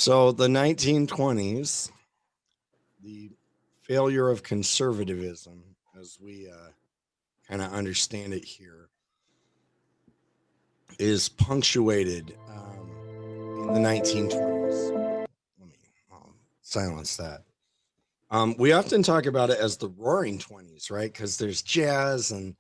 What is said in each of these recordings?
So the 1920s, the failure of conservatism, as we kind of understand it here, is punctuated in the 1920s. Let me silence that. We often talk about it as the Roaring Twenties, right? Because there's jazz and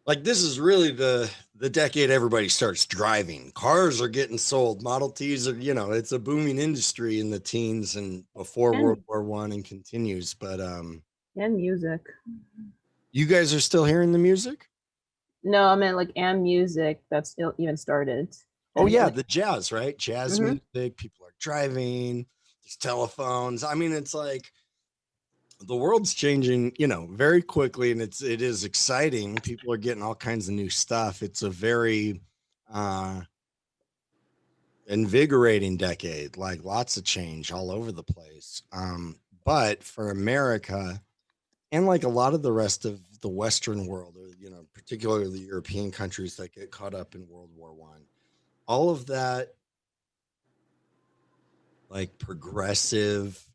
like this is really the decade everybody starts driving. Cars are getting sold. Model Ts are, it's a booming industry in the teens and before World And War One and continues. But and music. you guys are still hearing the music? No, I meant like and music that's still even started. Oh And yeah, like the jazz, right? Jazz music. People are driving. There's telephones. I mean, it's like the world's changing, very quickly, and it is exciting. People are getting all kinds of new stuff. It's a very invigorating decade, like lots of change all over the place. But for America and like a lot of the rest of the Western world, or particularly the European countries that get caught up in World War One, all of that like progressive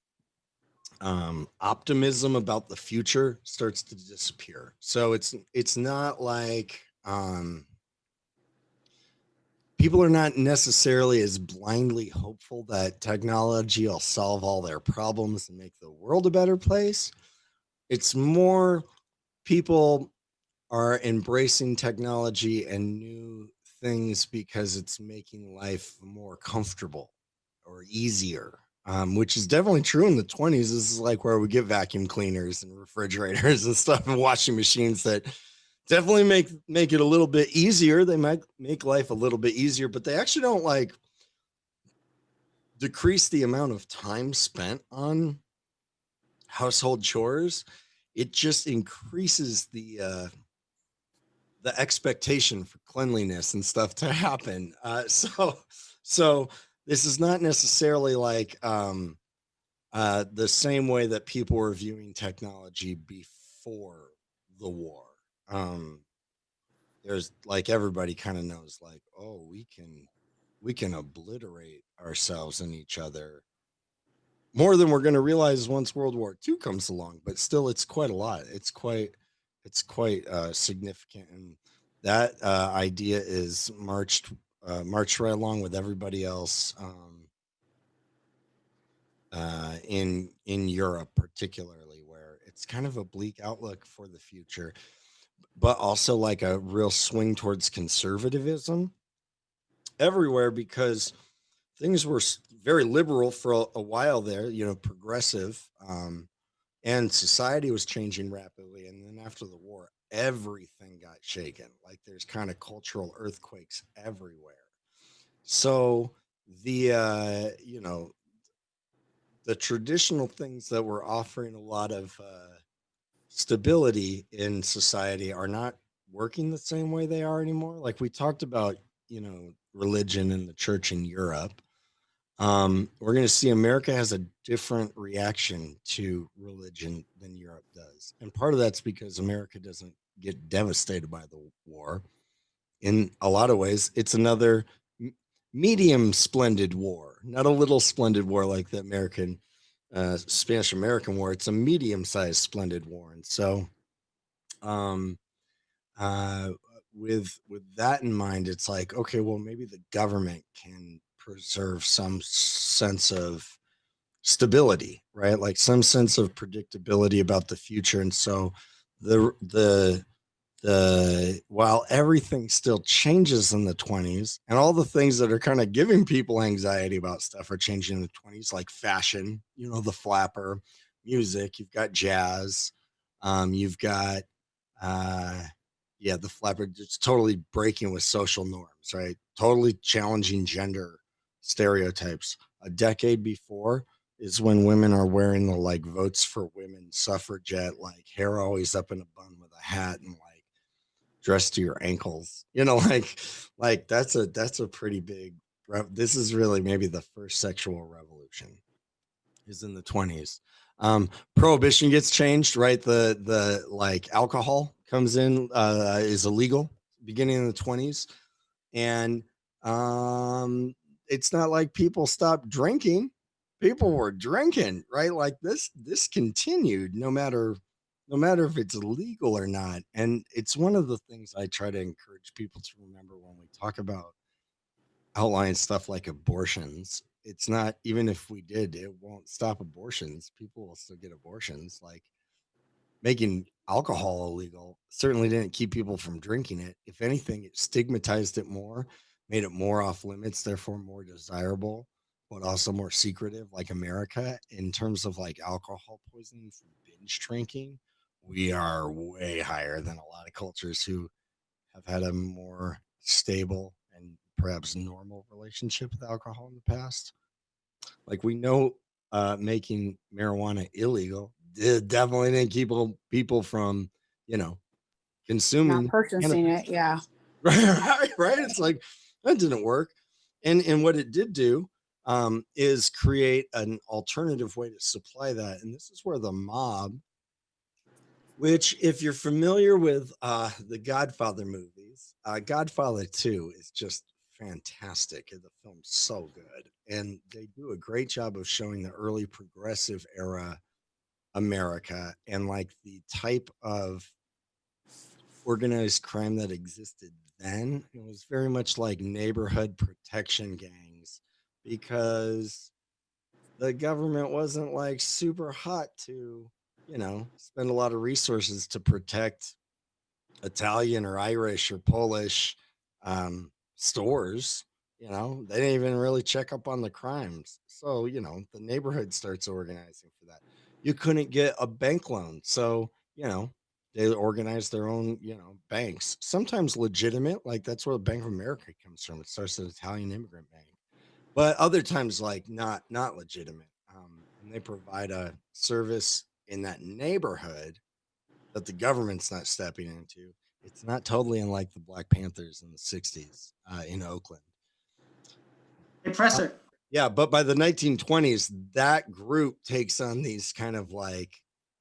optimism about the future starts to disappear. So it's not like people are not necessarily as blindly hopeful that technology will solve all their problems and make the world a better place. It's more people are embracing technology and new things because it's making life more comfortable or easier, which is definitely true in the 20s. This is like where we get vacuum cleaners and refrigerators and stuff and washing machines that definitely make it a little bit easier. They might make life a little bit easier, but they actually don't like decrease the amount of time spent on household chores. It just increases the expectation for cleanliness and stuff to happen. So this is not necessarily like the same way that people were viewing technology before the war. There's like everybody kind of knows, like, oh, we can obliterate ourselves and each other more than we're going to realize once World War II comes along. But still, it's quite a lot. It's quite significant, and that idea is marched right along with everybody else in Europe, particularly, where it's kind of a bleak outlook for the future, but also like a real swing towards conservatism everywhere because things were very liberal for a while there, progressive, and society was changing rapidly. And then after the war, everything got shaken. Like there's kind of cultural earthquakes everywhere. So the traditional things that were offering a lot of stability in society are not working the same way they are anymore. Like we talked about, religion and the church in Europe. We're going to see America has a different reaction to religion than Europe does. And part of that's because America doesn't get devastated by the war. In a lot of ways, it's another medium splendid war, not a little splendid war like the Spanish American War. It's a medium sized splendid war. And so, um, uh, with that in mind, it's like, okay, well, maybe the government can preserve some sense of stability, right? Like some sense of predictability about the future. And so the while everything still changes in the 20s and all the things that are kind of giving people anxiety about stuff are changing in the 20s, like fashion, the flapper, music, you've got jazz, you've got the flapper, it's totally breaking with social norms, right? Totally challenging gender stereotypes. A decade before is when women are wearing the like votes for women suffragette, like hair always up in a bun with a hat and like dressed to your ankles, like that's a pretty big this is really maybe the first sexual revolution is in the 20s. Prohibition gets changed, right? The like alcohol comes in, is illegal beginning in the 20s. And it's not like people stopped drinking. People were drinking, right? Like this continued no matter if it's legal or not. And it's one of the things I try to encourage people to remember when we talk about outlying stuff like abortions. It's not, even if we did, it won't stop abortions. People will still get abortions. Like making alcohol illegal certainly didn't keep people from drinking it. If anything, it stigmatized it more, made it more off limits, therefore more desirable, but also more secretive, like America. In terms of like alcohol poisoning from binge drinking, we are way higher than a lot of cultures who have had a more stable and perhaps normal relationship with alcohol in the past. Like we know making marijuana illegal definitely didn't keep people from, you know, Not consuming purchasing cannabis. it. Yeah. Right. It's like that didn't work. And what it did do is create an alternative way to supply that. And this is where the mob, which if you're familiar with the Godfather movies, Godfather 2 is just fantastic. And the film's so good. And they do a great job of showing the early progressive era America and like the type of organized crime that existed then. It was very much like neighborhood protection gangs because the government wasn't like super hot to, you know, spend a lot of resources to protect Italian or Irish or Polish stores. You know, they didn't even really check up on the crimes. So, you know, the neighborhood starts organizing for that. You couldn't get a bank loan. So, you know, they organized their own, you know, banks, sometimes legitimate. Like that's where the Bank of America comes from. It starts an Italian immigrant bank, but other times like not legitimate. And they provide a service in that neighborhood that the government's not stepping into. It's not totally unlike the Black Panthers in the 60s in Oakland. Hey, Uh, Professor. yeah, but by the 1920s, that group takes on these kind of like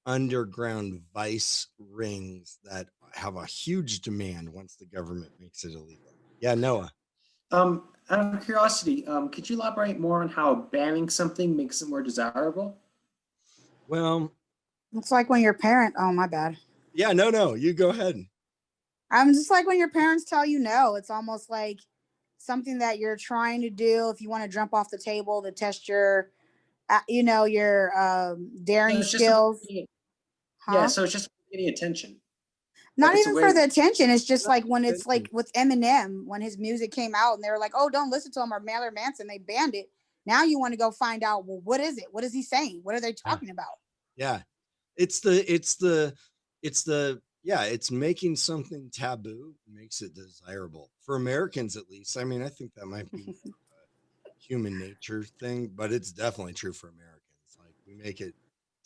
underground vice rings that have a huge demand once the government makes it illegal. Yeah, Noah. Out of curiosity, could you elaborate more on how banning something makes it more desirable? Well, It's like when your parent, oh, my bad. yeah, no, you go ahead. I'm just like when your parents tell you no, it's almost like something that you're trying to do. If you want to jump off the table to test your, your So daring it's just about skills, yeah, huh? so it's just getting attention. Like Not it's a even for way. the attention. It's just like when it's like with Eminem, when his music came out and they were like, oh, don't listen to him, or Marilyn Manson, they banned it. Now you want to go find out, well, what is it? What is he saying? What are they Yeah. talking about? Yeah. It's making something taboo makes it desirable for Americans, at least. I mean, I think that might be a human nature thing, but it's definitely true for Americans. Like we make it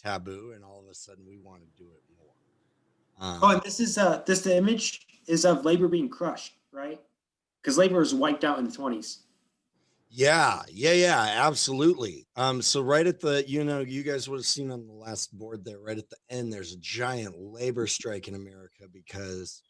taboo and all of a sudden we want to do it more. Oh, and this the image is of labor being crushed, right? Because labor was wiped out in the 20s. Yeah, absolutely. So right at the, you know, you guys would have seen on the last board there, right at the end, there's a giant labor strike in America because,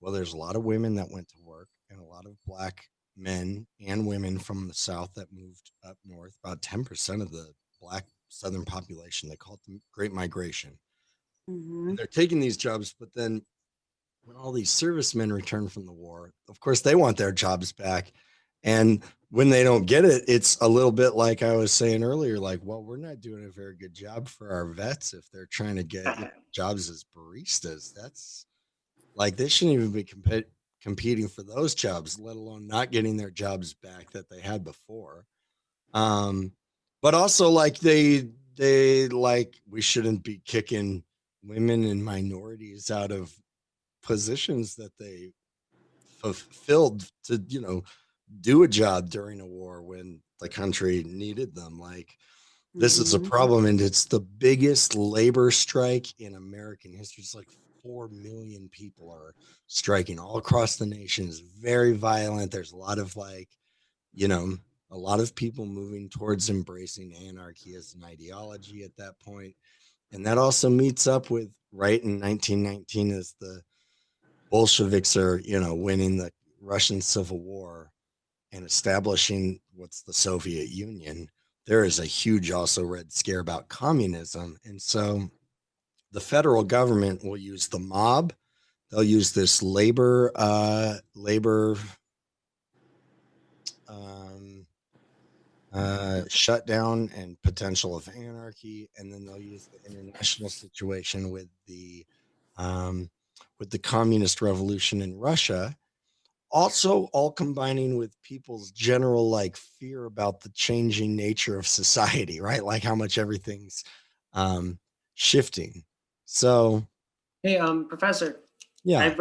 well, there's a lot of women that went to work and a lot of black men and women from the South that moved up north, about 10% of the black Southern population. They call it the Great Migration. Mm-hmm. And they're taking these jobs, but then when all these servicemen return from the war, of course, they want their jobs back. And when they don't get it, it's a little bit like I was saying earlier, like, well, we're not doing a very good job for our vets if they're trying to get, you know, jobs as baristas. That's like they shouldn't even be competing for those jobs, let alone not getting their jobs back that they had before. Um, but also like they like we shouldn't be kicking women and minorities out of positions that they fulfilled to, you know, do a job during a war when the country needed them. Like this is a Mm-hmm. problem, and it's the biggest labor strike in American history. It's like 4 million people are striking all across the nation. It's very violent. There's a lot of like, you know, a lot of people moving towards embracing anarchy as an ideology at that point. And that also meets up with right in 1919 as the Bolsheviks are, you know, winning the Russian Civil War. and establishing what's the Soviet Union, there is a huge also Red Scare about communism. And so the federal government will use the mob. They'll use this labor um, shutdown and potential of anarchy, and then they'll use the international situation with the communist revolution in Russia. Also, all combining with people's general like fear about the changing nature of society, right? Like how much everything's shifting. So, Hey, Professor, yeah,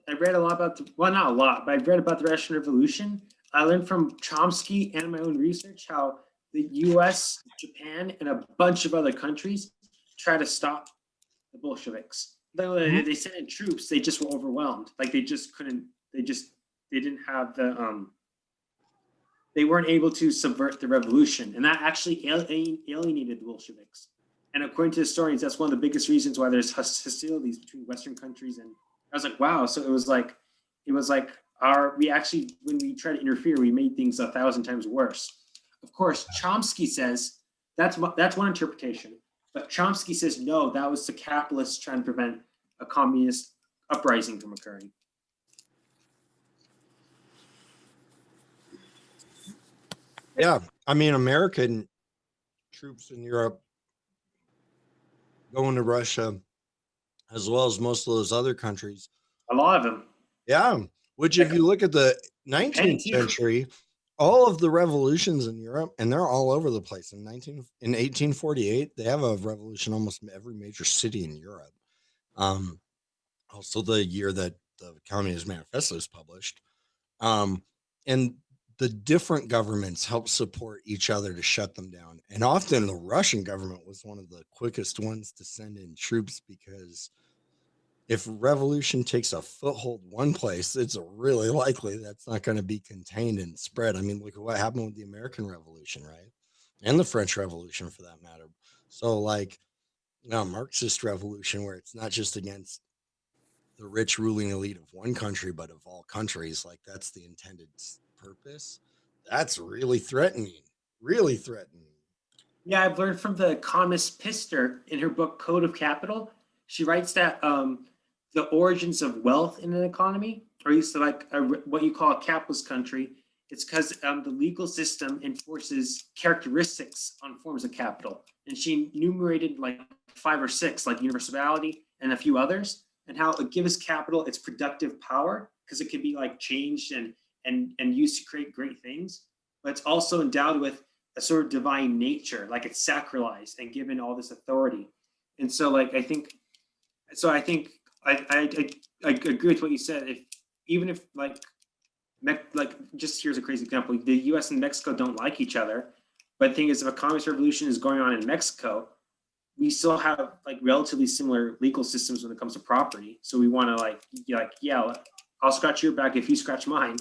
I read a lot about well, not a lot, but I've read about the Russian Revolution. I learned from Chomsky and my own research how the U.S., Japan, and a bunch of other countries try to stop the Bolsheviks. They sent in troops, they just were overwhelmed. Like they just couldn't. They didn't have the. They weren't able to subvert the revolution, and that actually alienated the Bolsheviks. And according to historians, that's one of the biggest reasons why there's hostilities between Western countries. And I was like, wow. So it was like we actually, when we tried to interfere, we made things 1,000 times worse. Of course, Chomsky says that's one interpretation, but Chomsky says no, that was the capitalists trying to prevent a communist uprising from occurring. yeah. I mean, American troops in Europe going to Russia, as well as most of those other countries. A lot of them. Yeah. Which, if you look at the 19th century, all of the revolutions in Europe, and they're all over the place. In 1848, they have a revolution almost in every major city in Europe. Also the year that the Communist Manifesto is published. And the different governments help support each other to shut them down. And often the Russian government was one of the quickest ones to send in troops, because if revolution takes a foothold one place, it's really likely that's not going to be contained and spread. I mean, look at what happened with the American Revolution, right? And the French Revolution for that matter. So like Marxist revolution, where it's not just against the rich ruling elite of one country, but of all countries, like that's the intended purpose. That's really threatening, really threatening. Yeah, I've learned from the economist Pister in her book Code of Capital. She writes that the origins of wealth in an economy, or at least like what you call a capitalist country, it's because the legal system enforces characteristics on forms of capital. And she enumerated like 5 or 6, like universality and a few others, and how it gives capital its productive power, because it can be like changed and used to create great things. But it's also endowed with a sort of divine nature, like it's sacralized and given all this authority. And so like I think I agree with what you said. Even if like just here's a crazy example, the US and Mexico don't like each other, but the thing is, if a communist revolution is going on in Mexico, we still have like relatively similar legal systems when it comes to property. So we want to yeah, I'll scratch your back if you scratch mine.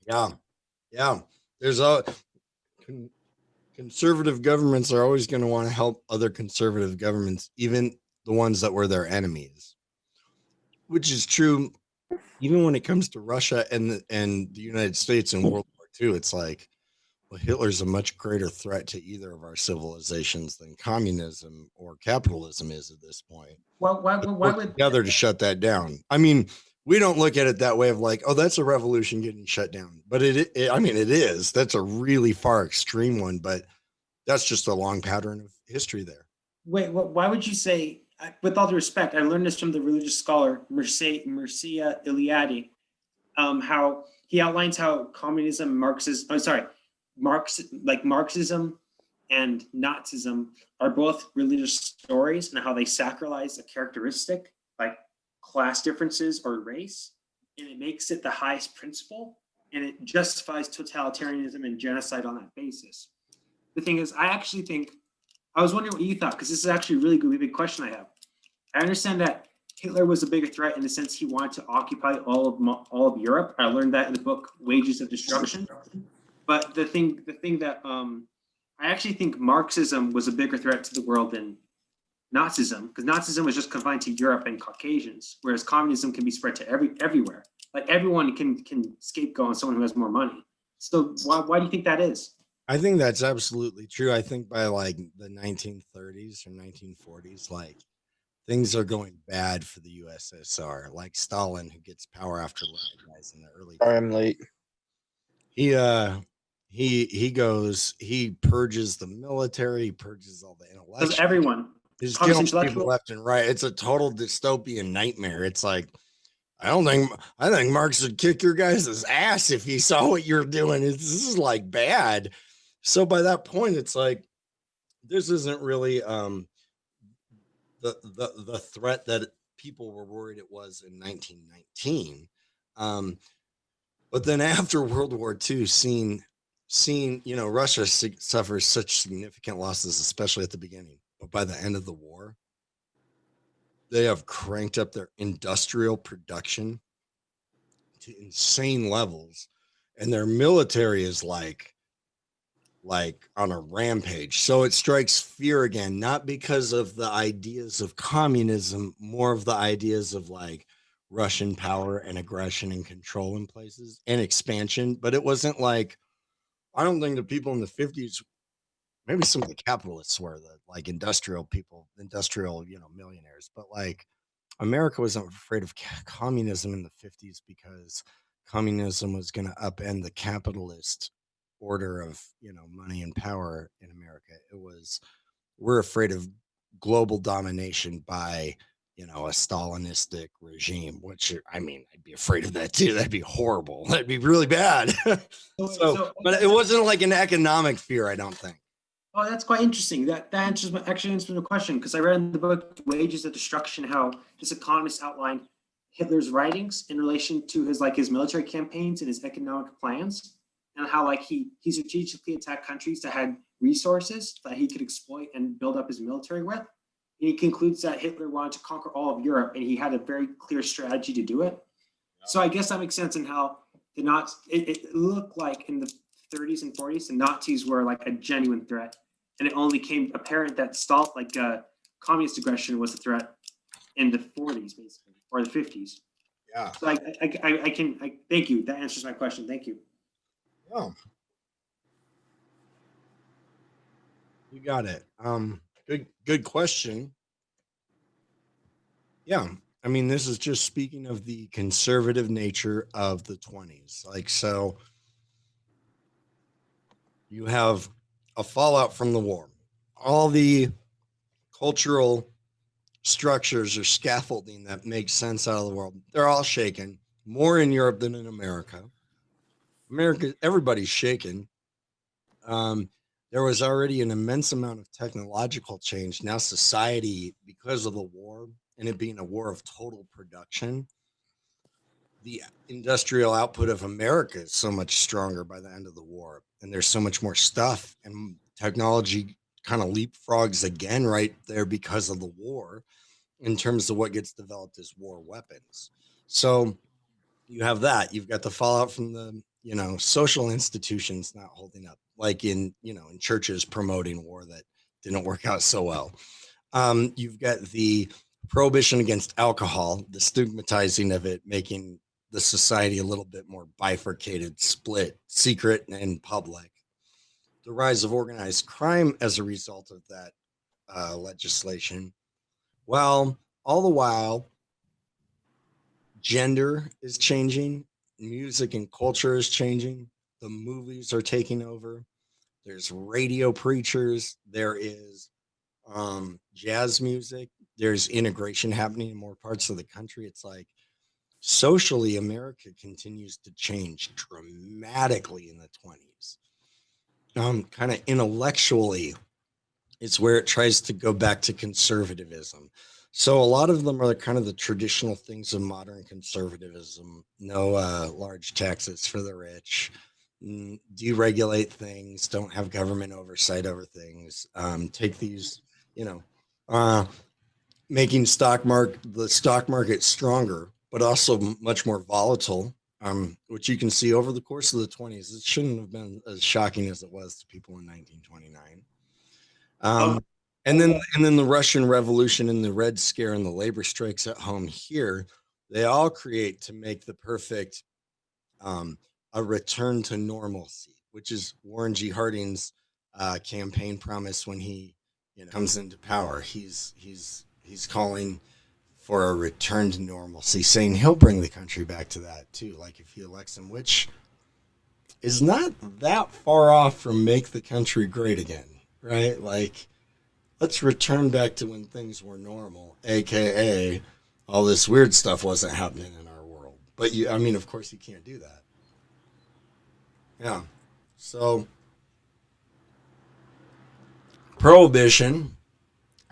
Yeah. There's conservative governments are always going to want to help other conservative governments, even the ones that were their enemies, which is true even when it comes to Russia and the United States in World War II. It's like, well, Hitler's a much greater threat to either of our civilizations than communism or capitalism is at this point. Why would together to shut that down? I mean, we don't look at it that way of like, oh, that's a revolution getting shut down. But it is. That's a really far extreme one, but that's just a long pattern of history there. Wait, why would you say, with all due respect, I learned this from the religious scholar Mircea Eliade, how he outlines how communism, Marxism and Nazism are both religious stories, and how they sacralize a characteristic like class differences or race, and it makes it the highest principle, and it justifies totalitarianism and genocide on that basis. The thing is, I was wondering what you thought, because this is actually a really big question I have. I understand that Hitler was a bigger threat in the sense he wanted to occupy all of Europe. I learned that in the book Wages of Destruction. But the thing that I actually think Marxism was a bigger threat to the world than Nazism, because Nazism was just confined to Europe and Caucasians, whereas communism can be spread to everywhere. Like everyone can scapegoat on someone who has more money. So why do you think that is? I think that's absolutely true. I think by like the 1930s or 1940s, like things are going bad for the USSR. Like Stalin, who gets power after Lenin dies in the early. Sorry, I'm late. He purges the military, he purges all the Because intellectuals. everyone. He's Communist killing people intellectual. left and right. It's a total dystopian nightmare. It's like I think Marx would kick your guys' ass if he saw what you're doing. This is like bad. So by that point, it's like this isn't really the threat that people were worried it was in 1919. But then after World War II, seeing Russia suffers such significant losses, especially at the beginning. But by the end of the war, they have cranked up their industrial production to insane levels, and their military is like on a rampage. So it strikes fear again, not because of the ideas of communism, more of the ideas of like Russian power and aggression and control in places and expansion. But it wasn't like, I don't think the people in the 50s, maybe some of the capitalists were the like industrial people, millionaires, but like America wasn't afraid of communism in the 50s because communism was going to upend the capitalist order of, money and power in America. It was, we're afraid of global domination by, a Stalinistic regime, which I'd be afraid of that too. That'd be horrible. That'd be really bad. But it wasn't like an economic fear, I don't think. Oh, that's quite interesting. That answers my question, because I read in the book Wages of Destruction how this economist outlined Hitler's writings in relation to his military campaigns and his economic plans, and how he strategically attacked countries that had resources that he could exploit and build up his military with. And he concludes that Hitler wanted to conquer all of Europe, and he had a very clear strategy to do it. Yeah. So I guess that makes sense in how the Nazis, it looked like in the 30s and 40s, the Nazis were like a genuine threat. And it only became apparent that communist aggression was a threat in the 40s, basically, or the 50s. Yeah. So I thank you. That answers my question. Thank you. Yeah. You got it. Good question. Yeah. This is just speaking of the conservative nature of the 20s. So you have a fallout from the war. All the cultural structures or scaffolding that makes sense out of the world, they're all shaken, more in Europe than in America. Everybody's shaken. There was already an immense amount of technological change. Now society, because of the war and it being a war of total production, the industrial output of America is so much stronger by the end of the war. And there's so much more stuff, and technology kind of leapfrogs again right there because of the war in terms of what gets developed as war weapons. So you have that. You've got the fallout from the, social institutions not holding up, like in churches promoting war that didn't work out so well. You've got the prohibition against alcohol, the stigmatizing of it, making the society a little bit more bifurcated, split, secret and public. The rise of organized crime as a result of that legislation. Well, all the while, gender is changing, music and culture is changing, the movies are taking over, there's radio preachers, there is jazz music, there's integration happening in more parts of the country. It's like socially, America continues to change dramatically in the 20s. Kind of intellectually, it's where it tries to go back to conservatism. So a lot of them are kind of the traditional things of modern conservatism. No large taxes for the rich, deregulate things, don't have government oversight over things, take these, making the stock market stronger, but also much more volatile, which you can see over the course of the 20s. It shouldn't have been as shocking as it was to people in 1929. And then the Russian Revolution and the Red Scare and the labor strikes at home here, they all create to make the perfect a return to normalcy, which is Warren G. Harding's campaign promise when he comes into power. He's calling for a return to normalcy, saying he'll bring the country back to that too, like if he elects him, which is not that far off from make the country great again, right? Like, let's return back to when things were normal, aka all this weird stuff wasn't happening in our world. But of course you can't do that. Yeah. So prohibition.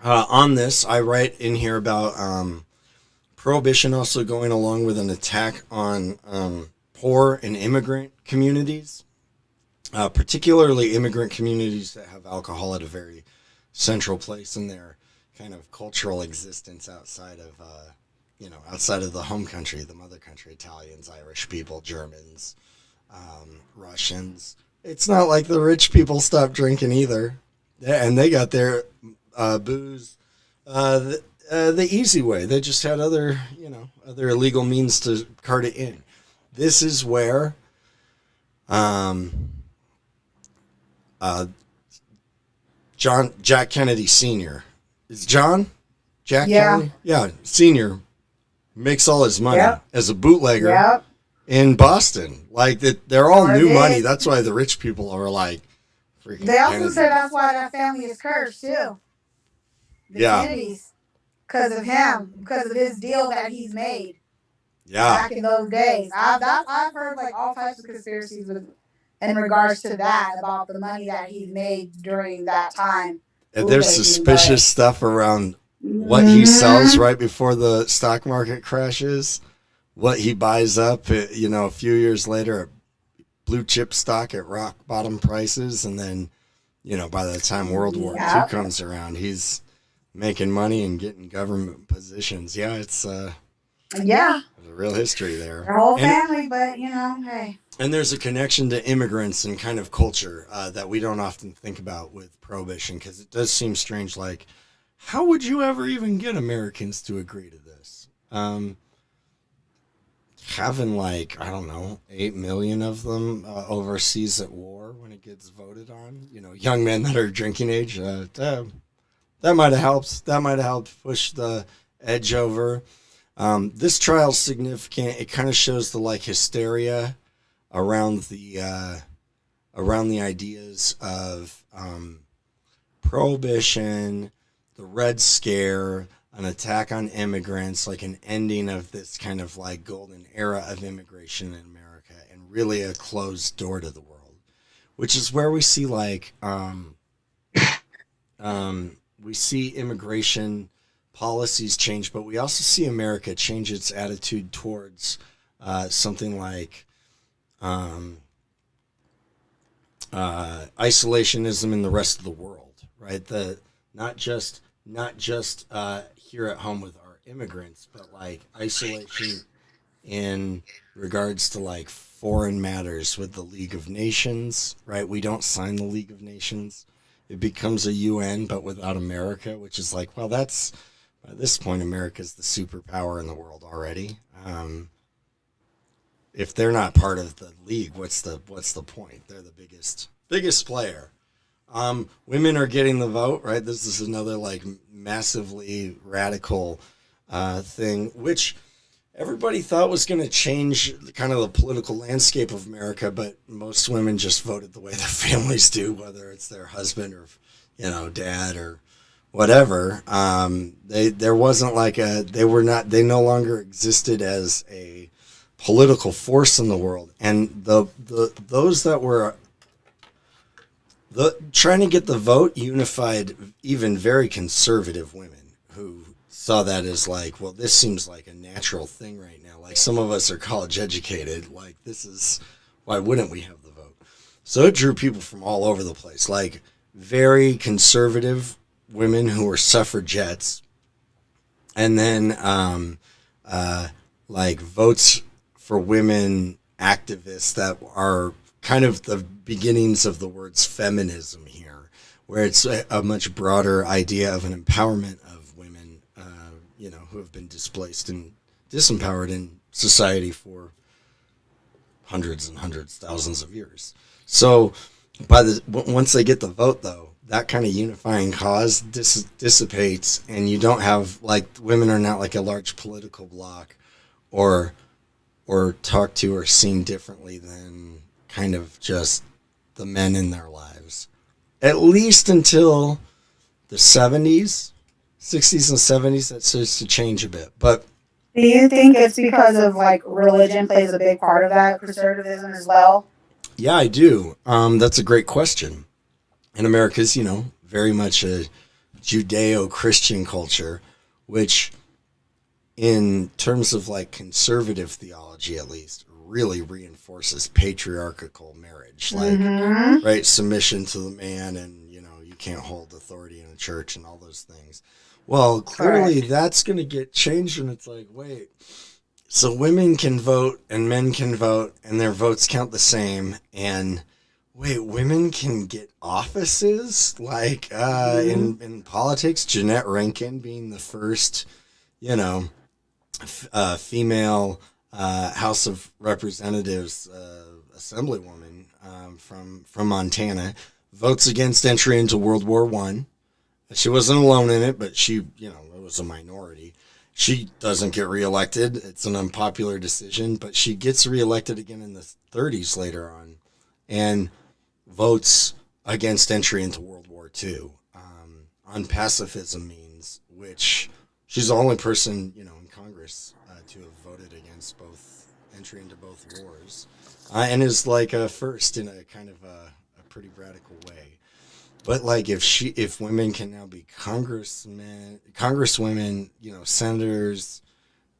On this, I write in here about prohibition also going along with an attack on poor and immigrant communities, particularly immigrant communities that have alcohol at a very central place in their kind of cultural existence outside of outside of the home country, the mother country. Italians, Irish people, Germans, Russians. It's not like the rich people stopped drinking either, and they got their booze the easy way. They just had other illegal means to cart it in. This is where Jack Kennedy Sr. Is Jack Kennedy? Yeah, Sr. makes all his money as a bootlegger in Boston. Like they're all new money. That's why the rich people are like freaking. They also Kennedy. said that's why that family is cursed too. The Kennedys, because of him, because of his deal that he's made. Back in those days, I've heard like all types of conspiracies in regards to that, about the money that he made during that time. And there's suspicious stuff around what he sells right before the stock market crashes, what he buys up, a few years later at blue chip stock at rock bottom prices. And then, by the time World War II comes around, he's making money and getting government positions. Yeah, it's there's a real history there. Their whole family, but hey. And there's a connection to immigrants and kind of culture that we don't often think about with prohibition, because it does seem strange. Like, how would you ever even get Americans to agree to this? Having 8 million of them overseas at war when it gets voted on, young men that are drinking age, that might have helped. That might have helped push the edge over. This trial's significant. It kind of shows the hysteria around the ideas of prohibition, the Red Scare, an attack on immigrants, like an ending of this kind of golden era of immigration in America, and really a closed door to the world, which is where we see we see immigration policies change, but we also see America change its attitude towards something like isolationism in the rest of the world, right? Not just here at home with our immigrants, but isolation in regards to foreign matters with the League of Nations, right? We don't sign the League of Nations. It becomes a UN, but without America, which is that's at this point, America's the superpower in the world already. If they're not part of the league, what's the point? They're the biggest player. Women are getting the vote, right? This is another massively radical thing, which everybody thought was going to change kind of the political landscape of America, but most women just voted the way their families do, whether it's their husband or dad or whatever. There wasn't they no longer existed as a political force in the world, and those that were trying to get the vote unified even very conservative women who saw that as this seems like a natural thing right now. Some of us are college educated. This is, why wouldn't we have the vote? So it drew people from all over the place, very conservative women who were suffragettes, and then votes for women activists that are kind of the beginnings of the words feminism here, where it's a much broader idea of an empowerment of women, who have been displaced and disempowered in society for hundreds and hundreds, thousands of years. So once they get the vote, though, that kind of unifying cause dissipates, and you don't have, like, women are not like a large political bloc or talked to or seen differently than kind of just the men in their lives. At least until the 70s, 60s and 70s, that starts to change a bit. But Do you think it's because of like religion plays a big part of that conservatism as well? yeah, I do. That's a great question. And America's, very much a Judeo-Christian culture, which in terms of like conservative theology, at least, really reinforces patriarchal marriage, like, right, submission to the man, and you can't hold authority in a church and all those things. Well, clearly that's going to get changed, and it's like, wait, so women can vote and men can vote, and their votes count the same, and wait, women can get offices, like in politics, Jeanette Rankin being the first, female House of Representatives assemblywoman from Montana, votes against entry into World War I. She wasn't alone in it, but she, it was a minority. She doesn't get reelected. It's an unpopular decision, but she gets reelected again in the 30s later on, and votes against entry into World War II on pacifism means, which she's the only person, in Congress to have voted against both entry into both wars, and is like a first in a kind of a pretty radical way. But like if women can now be congresswomen, senators,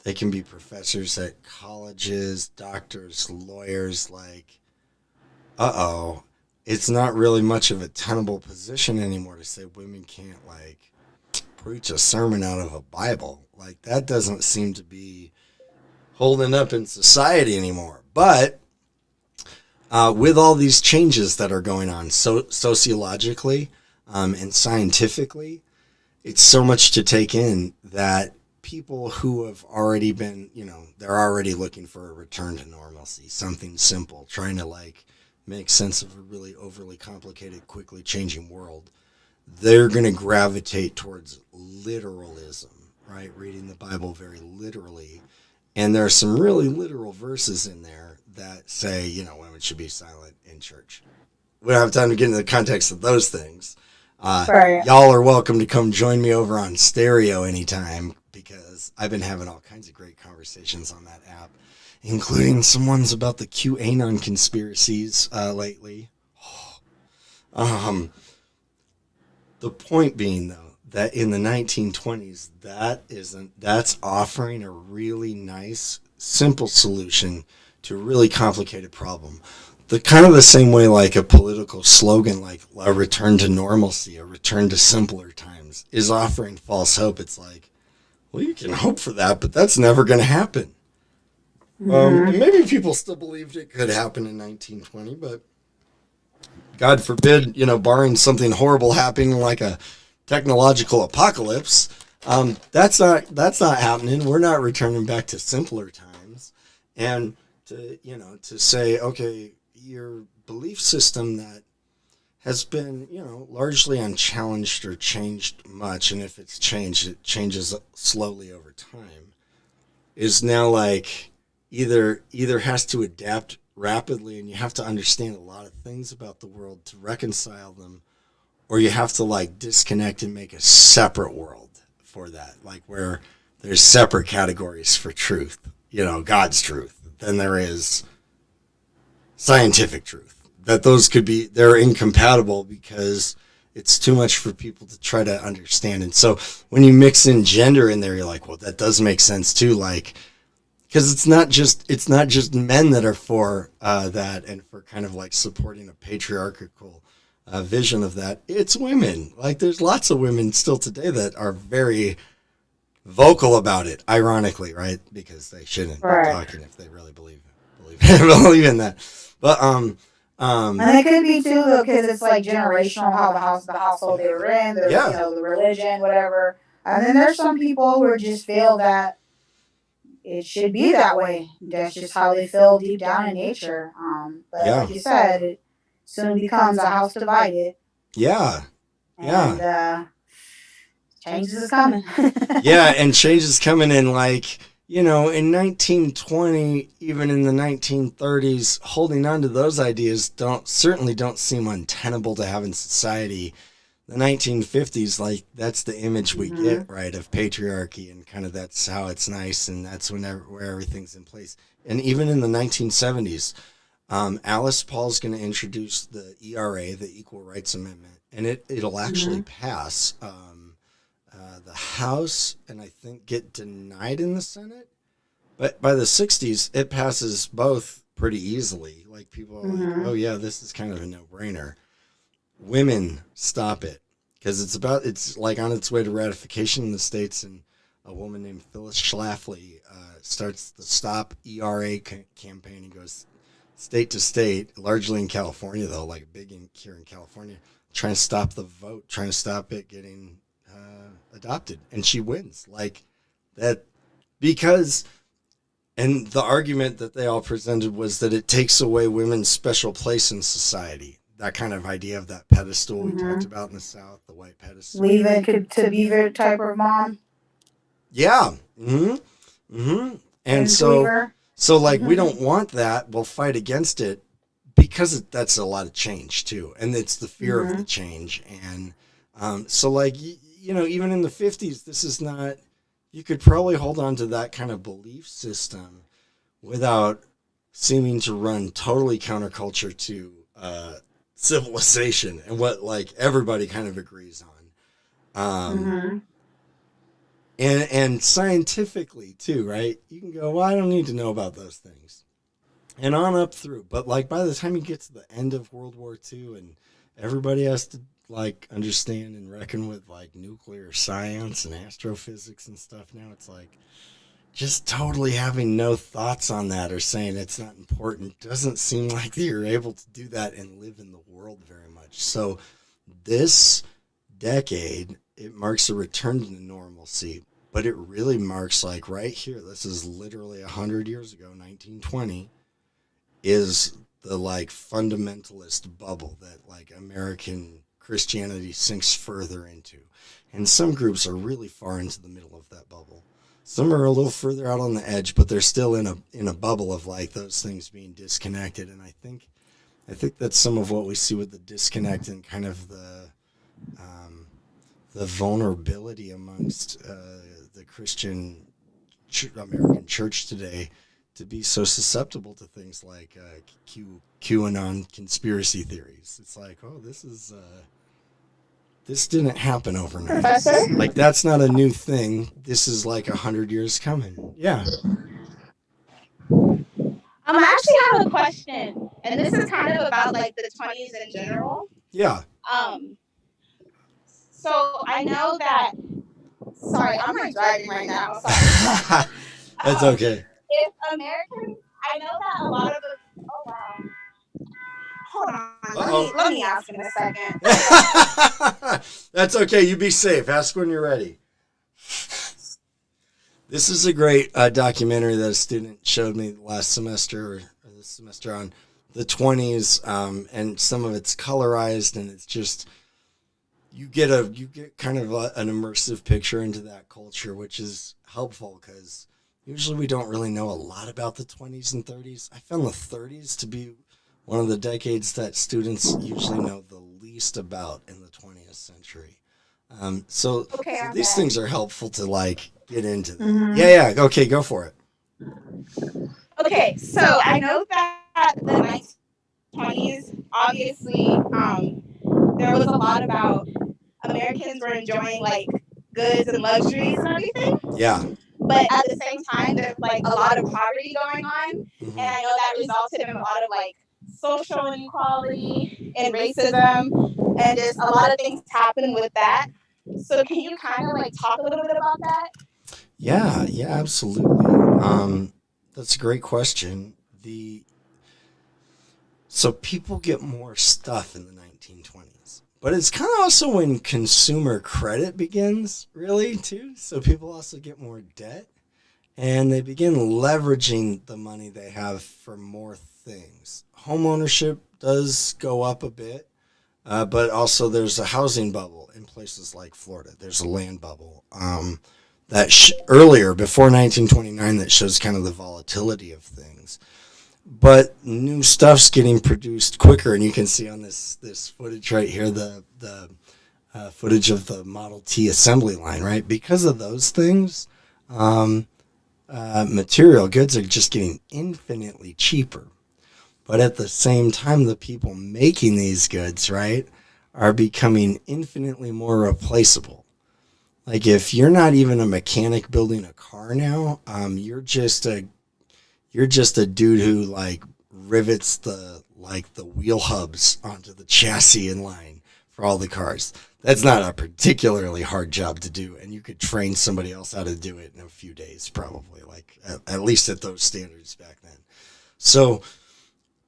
they can be professors at colleges, doctors, lawyers, like, it's not really much of a tenable position anymore to say women can't, like, preach a sermon out of a Bible. Like, that doesn't seem to be holding up in society anymore. But with all these changes that are going on sociologically and scientifically, it's so much to take in that people who have already been, they're already looking for a return to normalcy, something simple, trying to, like, make sense of a really overly complicated, quickly changing world. They're going to gravitate towards literalism, right? Reading the Bible very literally. And there are some really literal verses in there that say, women should be silent in church. We don't have time to get into the context of those things. Y'all are welcome to come join me over on Stereo anytime, because I've been having all kinds of great conversations on that app, including some ones about the QAnon conspiracies lately. The point being, though, that in the 1920s, that's offering a really nice, simple solution to a really complicated problem. The kind of the same way, like, a political slogan like a return to normalcy, a return to simpler times, is offering false hope. It's like, well, you can hope for that, but that's never going to happen. And maybe people still believed it could happen in 1920, but God forbid, barring something horrible happening like a technological apocalypse, that's not happening. We're not returning back to simpler times. And to say, okay, your belief system that has been, largely unchallenged or changed much, and if it's changed, it changes slowly over time, is now like either has to adapt rapidly, and you have to understand a lot of things about the world to reconcile them, or you have to, like, disconnect and make a separate world for that, like where there's separate categories for truth, God's truth, than there is scientific truth. That those they're incompatible because it's too much for people to try to understand. And so when you mix in gender in there, you're like, well, that does make sense too, like, because it's not just men that are for that and for kind of like supporting a patriarchal vision of that. It's women. Like, there's lots of women still today that are very vocal about it, ironically, right? Because they shouldn't be talking if they really believe in that. But and it could be too, because it's like generational, how the household they were in, the religion, whatever. And then there's some people who just feel that it should be that way. That's just how they feel deep down in nature. But Yeah. like you said, it soon becomes a house divided, Yeah. and changes is coming. Yeah, and change is coming in, like, you know, in 1920, even in the 1930s, holding on to those ideas certainly don't seem untenable to have in society. The 1950s, like, that's the image we get, right, of patriarchy, and kind of that's how it's nice, and that's where everything's in place. And even in the 1970s, Alice Paul's going to introduce the ERA, the Equal Rights Amendment, and it'll actually pass the House, and I think get denied in the Senate. But by the 60s, it passes both pretty easily. Like, people are like, oh yeah, this is kind of a no-brainer. Women, stop it. Because it's like on its way to ratification in the States, and a woman named Phyllis Schlafly starts the Stop ERA campaign and goes state to state, largely in California, though, like here in California, trying to stop the vote, trying to stop it getting adopted. And she wins. Like, that, because, and the argument that they all presented was that it takes away women's special place in society. That kind of idea of that pedestal we talked about in the South, the white pedestal. Leaving to be their type of mom. Yeah. And so like, we don't want that. We'll fight against it, because that's a lot of change too. And it's the fear of the change. And so, like, you know, even in the 50s, this is not, you could probably hold on to that kind of belief system without seeming to run totally counterculture to civilization and what, like, everybody kind of agrees on. And scientifically too, right? You can go, well, I don't need to know about those things, and on up through. But, like, by the time you get to the end of World War II, and everybody has to, like, understand and reckon with, like, nuclear science and astrophysics and stuff, now it's like, just totally having no thoughts on that, or saying it's not important, doesn't seem like you're able to do that and live in the world very much. So this decade, it marks a return to normalcy, but it really marks, like, right here, this is literally 100 years ago, 1920, is the, like, fundamentalist bubble that, like, American Christianity sinks further into. And some groups are really far into the middle of that bubble. Some are a little further out on the edge, but they're still in a bubble of, like, those things being disconnected. And I think that's some of what we see with the disconnect, and kind of the vulnerability amongst the Christian American church today, to be so susceptible to things like QAnon conspiracy theories. It's like, oh, this didn't happen overnight. Professor? Like, that's not a new thing. This is like 100 years coming. Yeah. I actually have a question, and this is kind of about, like, the 20s in general. Yeah. So I know that. Sorry, I'm like driving right now. Sorry. That's okay. If Americans, I know that a lot of the. Oh wow. Hold on. Let me ask in a second. That's okay. You be safe. Ask when you're ready. This is a great documentary that a student showed me last semester, or this semester, on the 20s, and some of it's colorized, and it's just, you get kind of an immersive picture into that culture, which is helpful, because usually we don't really know a lot about the 20s and 30s. I found the 30s to be one of the decades that students usually know the least about in the 20th century. So these things are helpful to, like, get into them. Yeah. Okay, go for it. Okay, so I know that the 1920s, obviously, there was a lot about Americans were enjoying, like, goods and luxuries and everything. Yeah. But at the same time, there's, like, a lot of poverty going on, and I know that resulted in a lot of, like, social inequality and racism, and just a lot of things happen with that. So can you kind of, like, talk a little bit about that? Yeah, absolutely. That's a great question. So people get more stuff in the 1920s, but it's kind of also when consumer credit begins, really, too. So people also get more debt. and they begin leveraging the money they have for more things. Home ownership does go up a bit, but also there's a housing bubble in places like Florida. There's a land bubble that earlier, before 1929, that shows kind of the volatility of things. But new stuff's getting produced quicker, and you can see on this footage right here the footage of the Model T assembly line, right? Because of those things, material goods are just getting infinitely cheaper. But at the same time, the people making these goods, right, are becoming infinitely more replaceable. Like if you're not even a mechanic building a car now, you're just a dude who like rivets the wheel hubs onto the chassis in line for all the cars. That's not a particularly hard job to do, and you could train somebody else how to do it in a few days, probably, like at least at those standards back then. So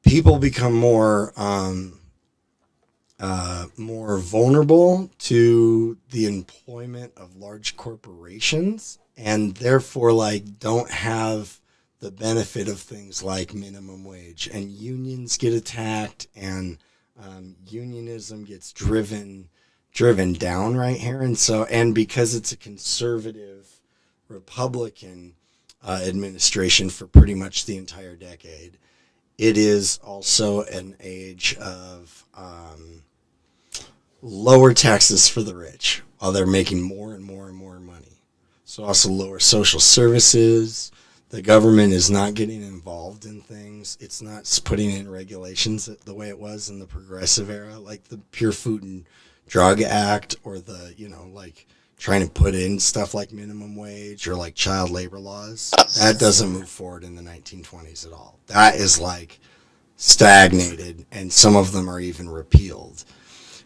people become more vulnerable to the employment of large corporations, and therefore like don't have the benefit of things like minimum wage, and unions get attacked, and unionism gets driven down right here. And because it's a conservative Republican administration for pretty much the entire decade, it is also an age of lower taxes for the rich while they're making more and more and more money. So also lower social services. The government is not getting involved in things. It's not putting in regulations the way it was in the progressive era, like the Pure Food and Drug Act, or the, like trying to put in stuff like minimum wage or like child labor laws. That doesn't move forward in the 1920s at all. That is like stagnated, and some of them are even repealed.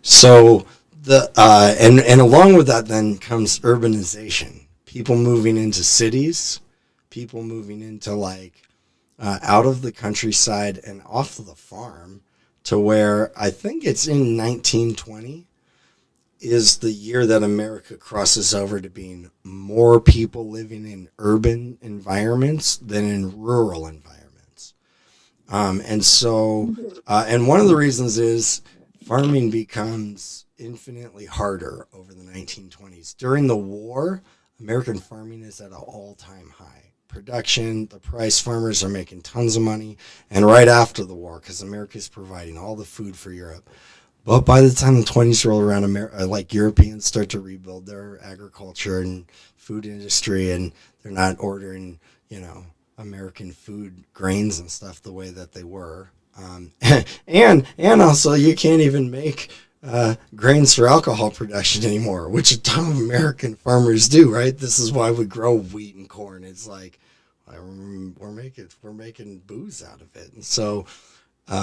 So and along with that then comes urbanization. People moving into cities, people moving into like out of the countryside and off the farm, to where I think it's in 1920 is the year that America crosses over to being more people living in urban environments than in rural environments. And one of the reasons is farming becomes infinitely harder over the 1920s. During the war, American farming is at an all-time high. Production, the price, farmers are making tons of money. And right after the war, because America is providing all the food for Europe. But by the time the 20s roll around, like Europeans start to rebuild their agriculture and food industry, and they're not ordering, American food grains and stuff the way that they were. And also you can't even make grains for alcohol production anymore, which a ton of American farmers do, right? This is why we grow wheat and corn. It's like we're making booze out of it, and so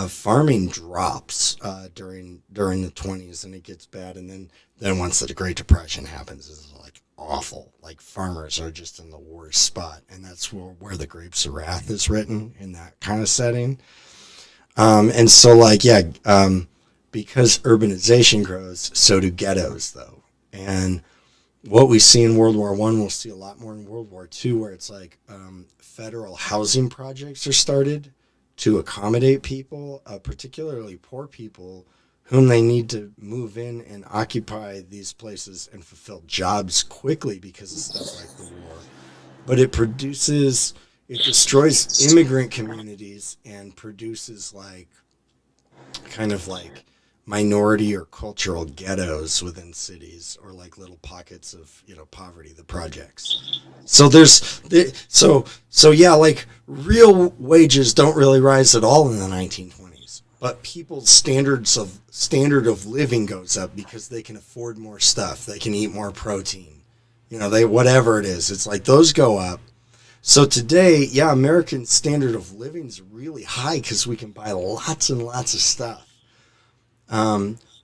farming drops during the 20s, and it gets bad. And then once the Great Depression happens, it's like awful. Like farmers are just in the worst spot, and that's where The Grapes of Wrath is written, in that kind of setting. And so because urbanization grows, so do ghettos, though. And what we see in World War I, we'll see a lot more in World War II, where it's like federal housing projects are started to accommodate people, particularly poor people, whom they need to move in and occupy these places and fulfill jobs quickly because of stuff like the war. But it destroys immigrant communities and produces kind of minority or cultural ghettos within cities, or like little pockets of poverty, the projects. So real wages don't really rise at all in the 1920s, but people's standard of living goes up because they can afford more stuff, they can eat more protein, whatever it is, it's like those go up. So today, American standard of living is really high because we can buy lots and lots of stuff.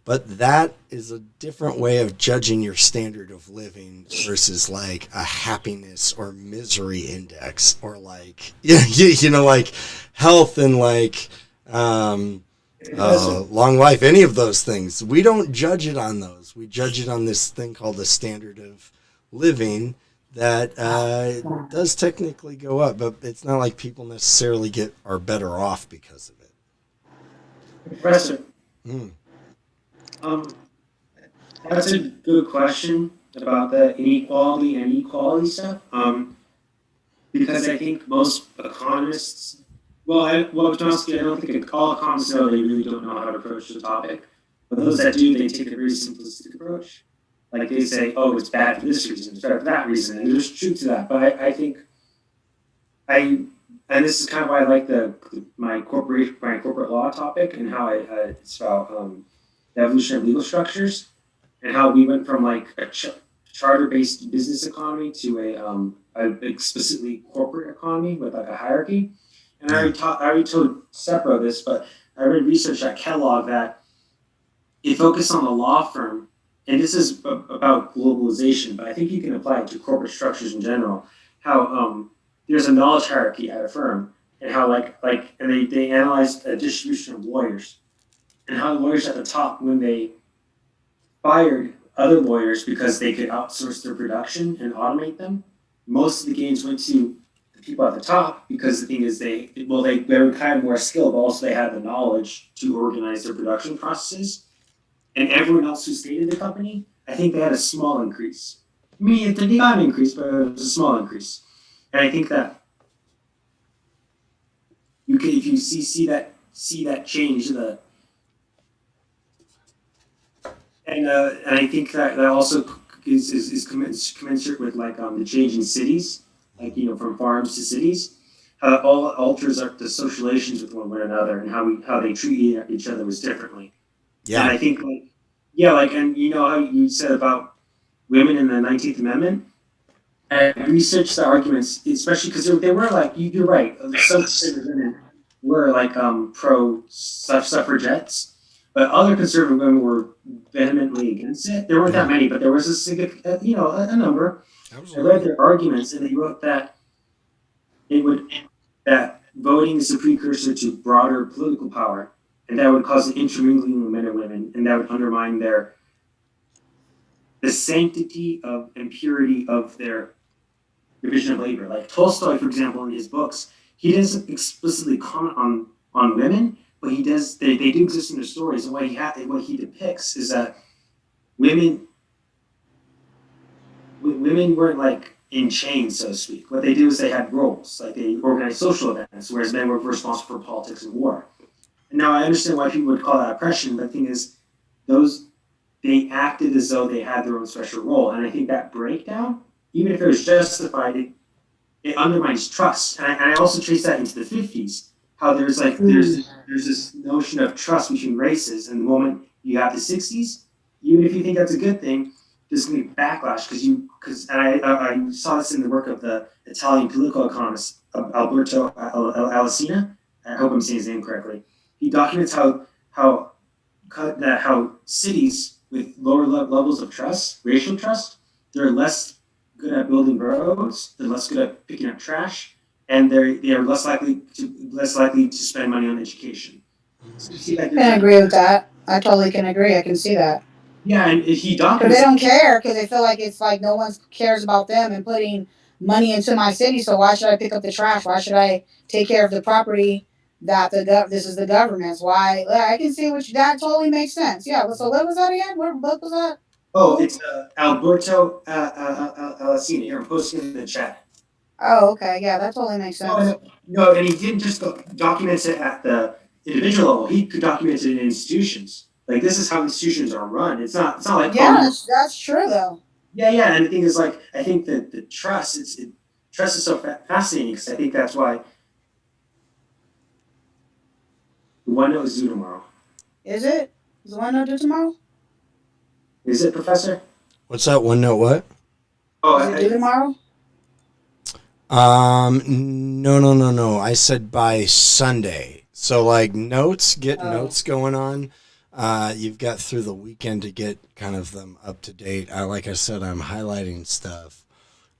But that is a different way of judging your standard of living versus like a happiness or misery index, or health and long life, any of those things. We don't judge it on those. We judge it on this thing called the standard of living that does technically go up, but it's not like people necessarily are better off because of it. Professor, Mm. that's a good question about the inequality and equality stuff. Because I think most economists, to be honest, I don't think all economists know they really don't know how to approach the topic. But those that do, they take a very simplistic approach. Like they say, oh, it's bad for this reason, it's bad for that reason, and there's truth to that. But I think and this is kind of why I like my corporate law topic and how it's about the evolution of legal structures and how we went from like a charter-based business economy to a explicitly corporate economy with like a hierarchy. And I already told Sepro this, but I read research at Kellogg that it focused on the law firm, and this is about globalization, but I think you can apply it to corporate structures in general. How there's a knowledge hierarchy at a firm, and how and they analyzed a distribution of lawyers, and how lawyers at the top, when they fired other lawyers because they could outsource their production and automate them, most of the gains went to the people at the top because the thing is they were kind of more skilled, but also they had the knowledge to organize their production processes. And everyone else who stayed in the company, I think they had a small increase. I mean, they got an increase, but it was a small increase. And I think that you can, if you see that change, and I think that also is commensurate with the change in cities, from farms to cities. How it all alters the social relations with one another and how they treat each other was differently. Yeah. And I think and you know how you said about women in the 19th Amendment. I researched the arguments, especially because they were you're right. Some conservative women were pro suffragettes, but other conservative women were vehemently against it. There weren't that many, but there was a significant, a number. Absolutely. I read their arguments, and they wrote that that voting is a precursor to broader political power, and that would cause an intermingling of men and women, and that would undermine the sanctity and purity of their division of labor. Like Tolstoy, for example, in his books, he doesn't explicitly comment on women, but he does. They do exist in their stories, and what he depicts is that women weren't in chains, so to speak. What they do is they had roles, like they organized social events, whereas men were responsible for politics and war. And now I understand why people would call that oppression, but the thing is, they acted as though they had their own special role, and I think that breakdown, even if it was justified, it undermines trust. And I also trace that into the 50s, how there's this notion of trust between races, and the moment you have the 60s, even if you think that's a good thing, there's going to be backlash because I saw this in the work of the Italian political economist Alberto Alessina. I hope I'm saying his name correctly. He documents how cities with lower levels of trust, racial trust, they're less good at building roads, they're less good at picking up trash, and they are less likely to spend money on education. So you see that I can agree with that. I totally can agree. I can see that. Yeah, and he Because documents. they don't care, because they feel like it's like no one cares about them and putting money into my city. So why should I pick up the trash? Why should I take care of the property that this is the government's? Why? I can see that totally makes sense. Yeah. So what was that again? What book was that? Oh, it's Alberto Alessina. Here, I'm posting it in the chat. Oh, okay. Yeah, that totally makes sense. No, and he didn't just document it at the individual level. He could document it in institutions. Like this is how institutions are run. It's not like that's true though. Yeah, and the thing is I think that the trust trust is so fascinating because I think that's why the OneNote is due tomorrow. Is it? Is the OneNote due tomorrow? Is it, Professor? What's that OneNote? What? Oh, is it due tomorrow? No. I said by Sunday. So notes going on. You've got through the weekend to get kind of them up to date. Like I said, I'm highlighting stuff.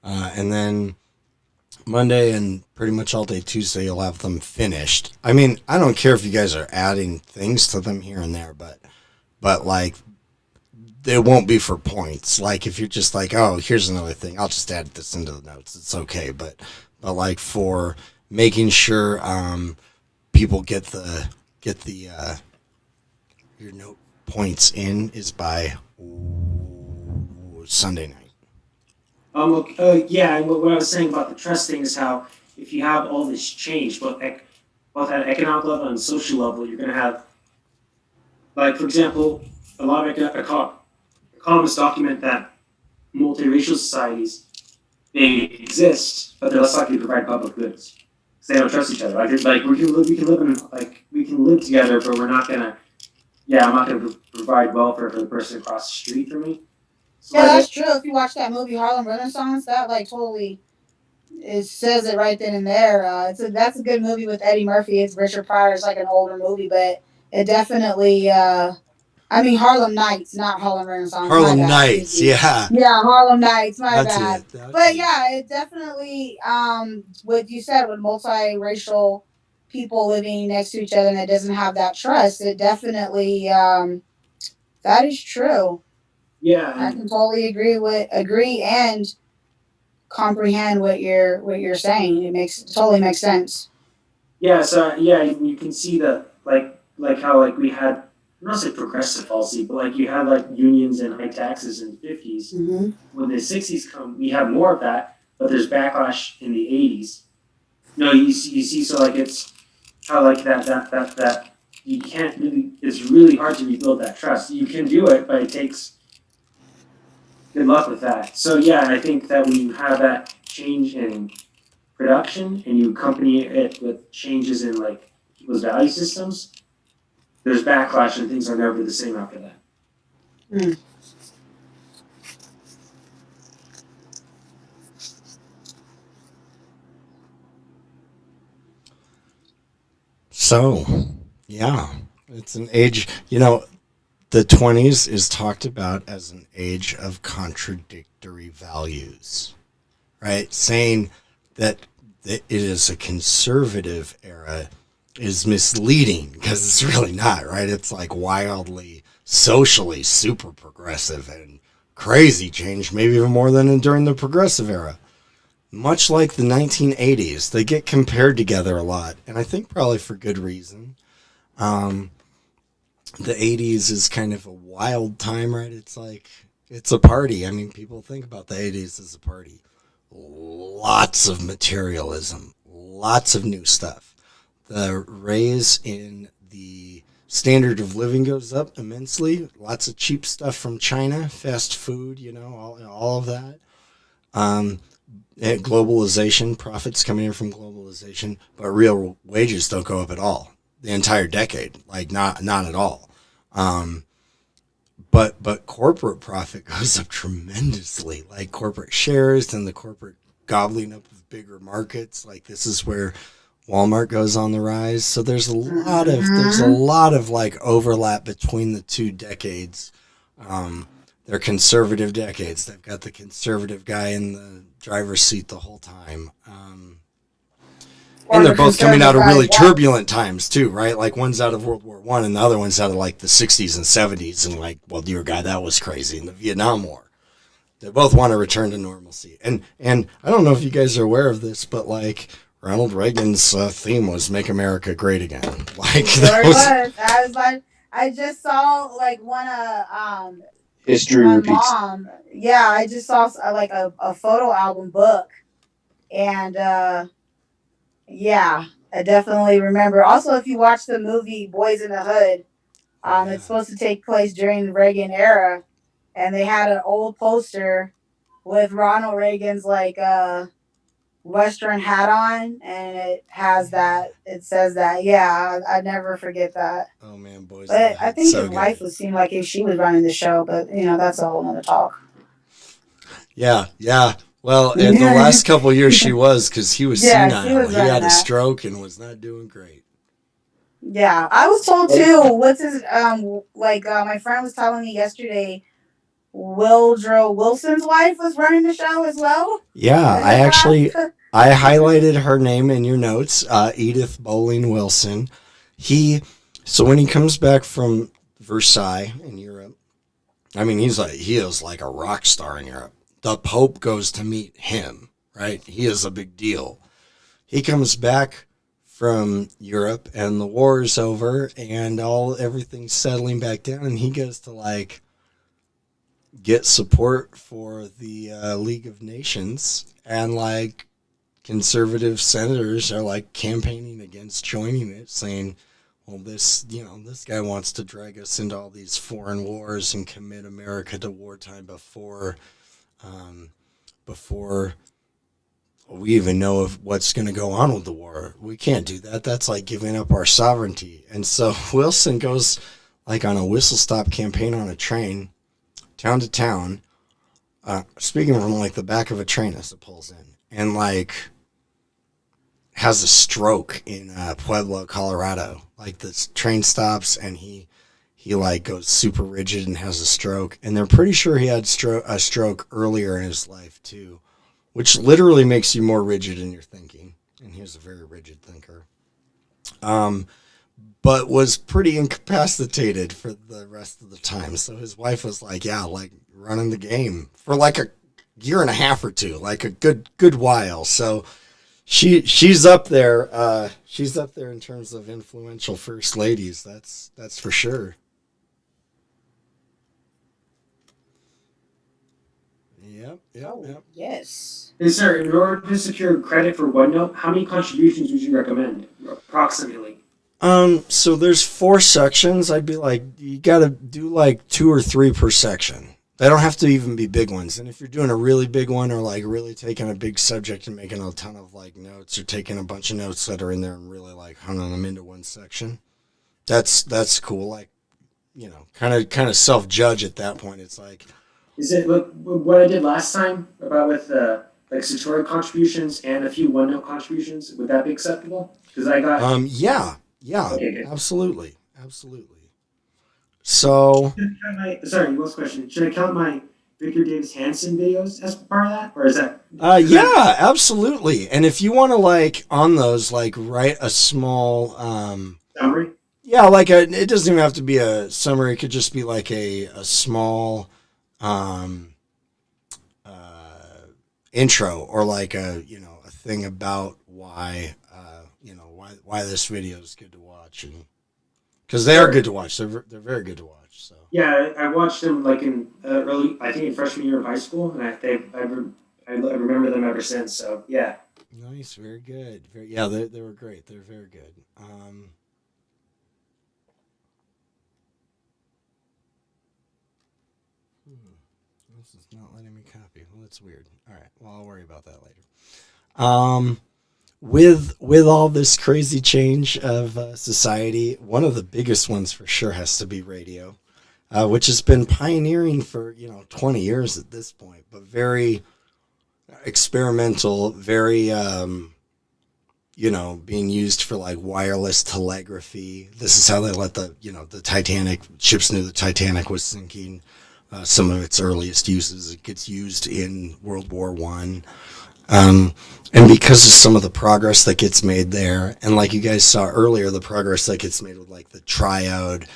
And then Monday and pretty much all day Tuesday, you'll have them finished. I mean, I don't care if you guys are adding things to them here and there, but it won't be for points. Like if you're just like, oh, here's another thing, I'll just add this into the notes. It's okay, but like for making sure people get the your note points in is by Sunday night. Yeah, and what I was saying about the trust thing is how if you have all this change, both at economic level and social level, you're going to have, like, for example, a lot of economists document that multiracial societies, they exist, but they're less likely to provide public goods because they don't trust each other. Like we can live together, but we're not gonna. Yeah, I'm not gonna provide welfare for the person across the street from me. So Yeah, that's true. If you watch that movie Harlem Renaissance, that like totally it says it right then and there. That's a good movie with Eddie Murphy. It's Richard Pryor. It's like an older movie, but it definitely. I mean Harlem Nights, not Harlem Renaissance. Harlem Nights, yeah. Yeah, Harlem Nights. My That's bad. it. But yeah, it definitely. What you said with multiracial people living next to each other and it doesn't have that trust, it definitely. That is true. yeah, I can totally agree and comprehend what you're saying. It totally makes sense. yeah. So yeah, you can see that like how like we had. I'm not saying progressive policy, but like you had like unions and high taxes in the 50s. Mm-hmm. When the 60s come, we have more of that, but there's backlash in the 80s. No, you see, so like it's how like that you can't really. It's really hard to rebuild that trust. You can do it, but it takes good luck with that. So yeah, I think that when you have that change in production and you accompany it with changes in like people's value systems, there's backlash and things are never the same after that. Mm. So, yeah, it's an age, the 20s is talked about as an age of contradictory values, right? Saying that it is a conservative era is misleading because it's really not, right? It's like wildly socially super progressive and crazy change, maybe even more than during the progressive era. Much like the 1980s, they get compared together a lot, and I think probably for good reason. The 80s is kind of a wild time, right? It's like, it's a party. I mean, people think about the 80s as a party. Lots of materialism, lots of new stuff. The raise in the standard of living goes up immensely. Lots of cheap stuff from China, fast food, all of that. Globalization, profits coming in from globalization, but real wages don't go up at all the entire decade, like not at all. But corporate profit goes up tremendously, like corporate shares and the corporate gobbling up of bigger markets. Like this is where Walmart goes on the rise. So there's a lot of like overlap between the two decades. They're conservative decades. They've got the conservative guy in the driver's seat the whole time. And they're both coming out of really turbulent times too, right? Like one's out of World War I and the other one's out of like the 60s and 70s. And like, well, your guy, that was crazy in the Vietnam War. They both want to return to normalcy. And I don't know if you guys are aware of this, but like Ronald Reagan's theme was "Make America Great Again." Like I just saw like one History my repeats. mom. Yeah, I just saw like a photo album book, and yeah, I definitely remember. Also, if you watch the movie Boys in the Hood, it's supposed to take place during the Reagan era, and they had an old poster with Ronald Reagan's like Western hat on, and it has that. It says that. Yeah, I never forget that. Oh man, Boys. But I think so his good. wife would seem like if she was running the show, but that's a whole nother talk. Yeah. Well, in the last couple of years, she was because he was senile. He had a stroke and was not doing great. Yeah, I was told too. What's his my friend was telling me yesterday. Woodrow Wilson's wife was running the show as well. Yeah, I highlighted her name in your notes, Edith Bowling Wilson. So when he comes back from Versailles in Europe, I mean, he is like a rock star in Europe. The Pope goes to meet him, right? He is a big deal. He comes back from Europe and the war is over and everything's settling back down, and he goes to like get support for the League of Nations, and like conservative senators are like campaigning against joining it, saying, well, this guy wants to drag us into all these foreign wars and commit America to wartime before we even know of what's going to go on with the war. We can't do that. That's like giving up our sovereignty. And so Wilson goes like on a whistle stop campaign on a train, town to town, speaking from like the back of a train as it pulls in, and like has a stroke in Pueblo, Colorado. Like this train stops and he like goes super rigid and has a stroke. And they're pretty sure he had a stroke earlier in his life too, which literally makes you more rigid in your thinking. And he was a very rigid thinker. But was pretty incapacitated for the rest of the time. So his wife was like, yeah, like running the game for like a year and a half or two, like a good while. So she's up there. She's up there in terms of influential first ladies. That's for sure. Yep. Yes. Hey, sir, in order to secure credit for OneNote, how many contributions would you recommend, approximately? So there's 4 sections. I'd be like, you got to do like 2 or 3 per section. They don't have to even be big ones. And if you're doing a really big one, or like really taking a big subject and making a ton of like notes, or taking a bunch of notes that are in there and really like hunting them into one section, that's cool. Like, kind of self-judge at that point. It's like, Is it like what I did last time about with like Satori contributions and a few OneNote contributions? Would that be acceptable? Because I got yeah, Okay, absolutely. So, sorry, last question. Should I count my Victor Davis Hansen videos as part of that, or is that? yeah, absolutely. And if you want to like on those, like write a small, Summary. yeah, like it doesn't even have to be a summary. It could just be like a small, intro, or like a thing about why why this video is good to watch, and because they are good to watch. They're very good to watch. So Yeah, I watched them like in early, I think in freshman year of high school, and I remember them ever since. So yeah. nice, very good. Yeah, they were great. They're very good. This is not letting me copy. Well, that's weird. All right. Well, I'll worry about that later. With all this crazy change of society, one of the biggest ones for sure has to be radio, which has been pioneering for 20 years at this point, but very experimental, very being used for like wireless telegraphy. This is how they let the Titanic ships knew the Titanic was sinking. Some of its earliest uses, it gets used in World War I. And because of some of the progress that gets made there, and like you guys saw earlier, the progress that gets made with like the triode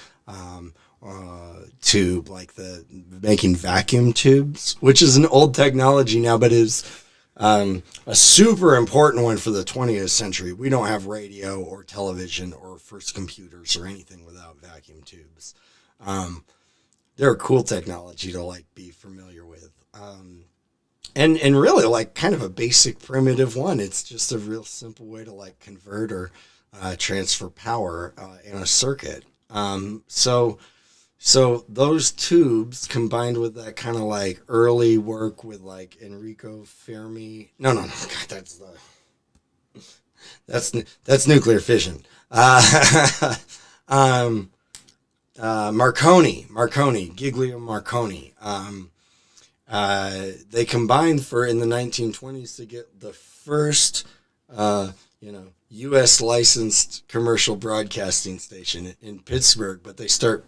tube, like the making vacuum tubes, which is an old technology now, but is a super important one for the 20th century. We don't have radio or television or first computers or anything without vacuum tubes. They're a cool technology to like be familiar with. And really like kind of a basic primitive one. It's just a real simple way to like convert or transfer power in a circuit. So those tubes combined with that kind of like early work with like Enrico Fermi. No, God, that's nuclear fission. Giglio Marconi. They combined in the 1920s to get the first, U.S. licensed commercial broadcasting station in Pittsburgh, but they start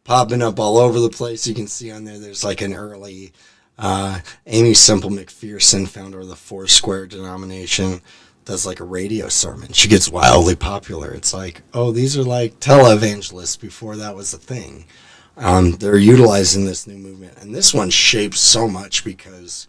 popping up all over the place. You can see on there's like an early Amy Semple McPherson, founder of the Foursquare denomination, does like a radio sermon. She gets wildly popular. It's like, oh, these are like televangelists before that was a thing. They're utilizing this new movement. And this one shapes so much because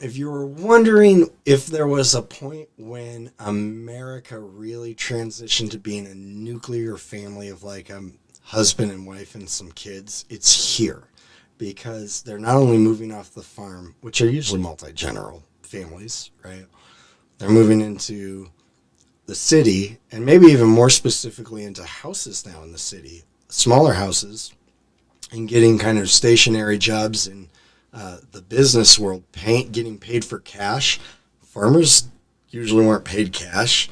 if you were wondering if there was a point when America really transitioned to being a nuclear family of like a husband and wife and some kids, it's here. Because they're not only moving off the farm, which are usually multi-general families, right? They're moving into the city, and maybe even more specifically into houses now in the city, smaller houses, and getting kind of stationary jobs in the business world, getting paid for cash. Farmers usually weren't paid cash.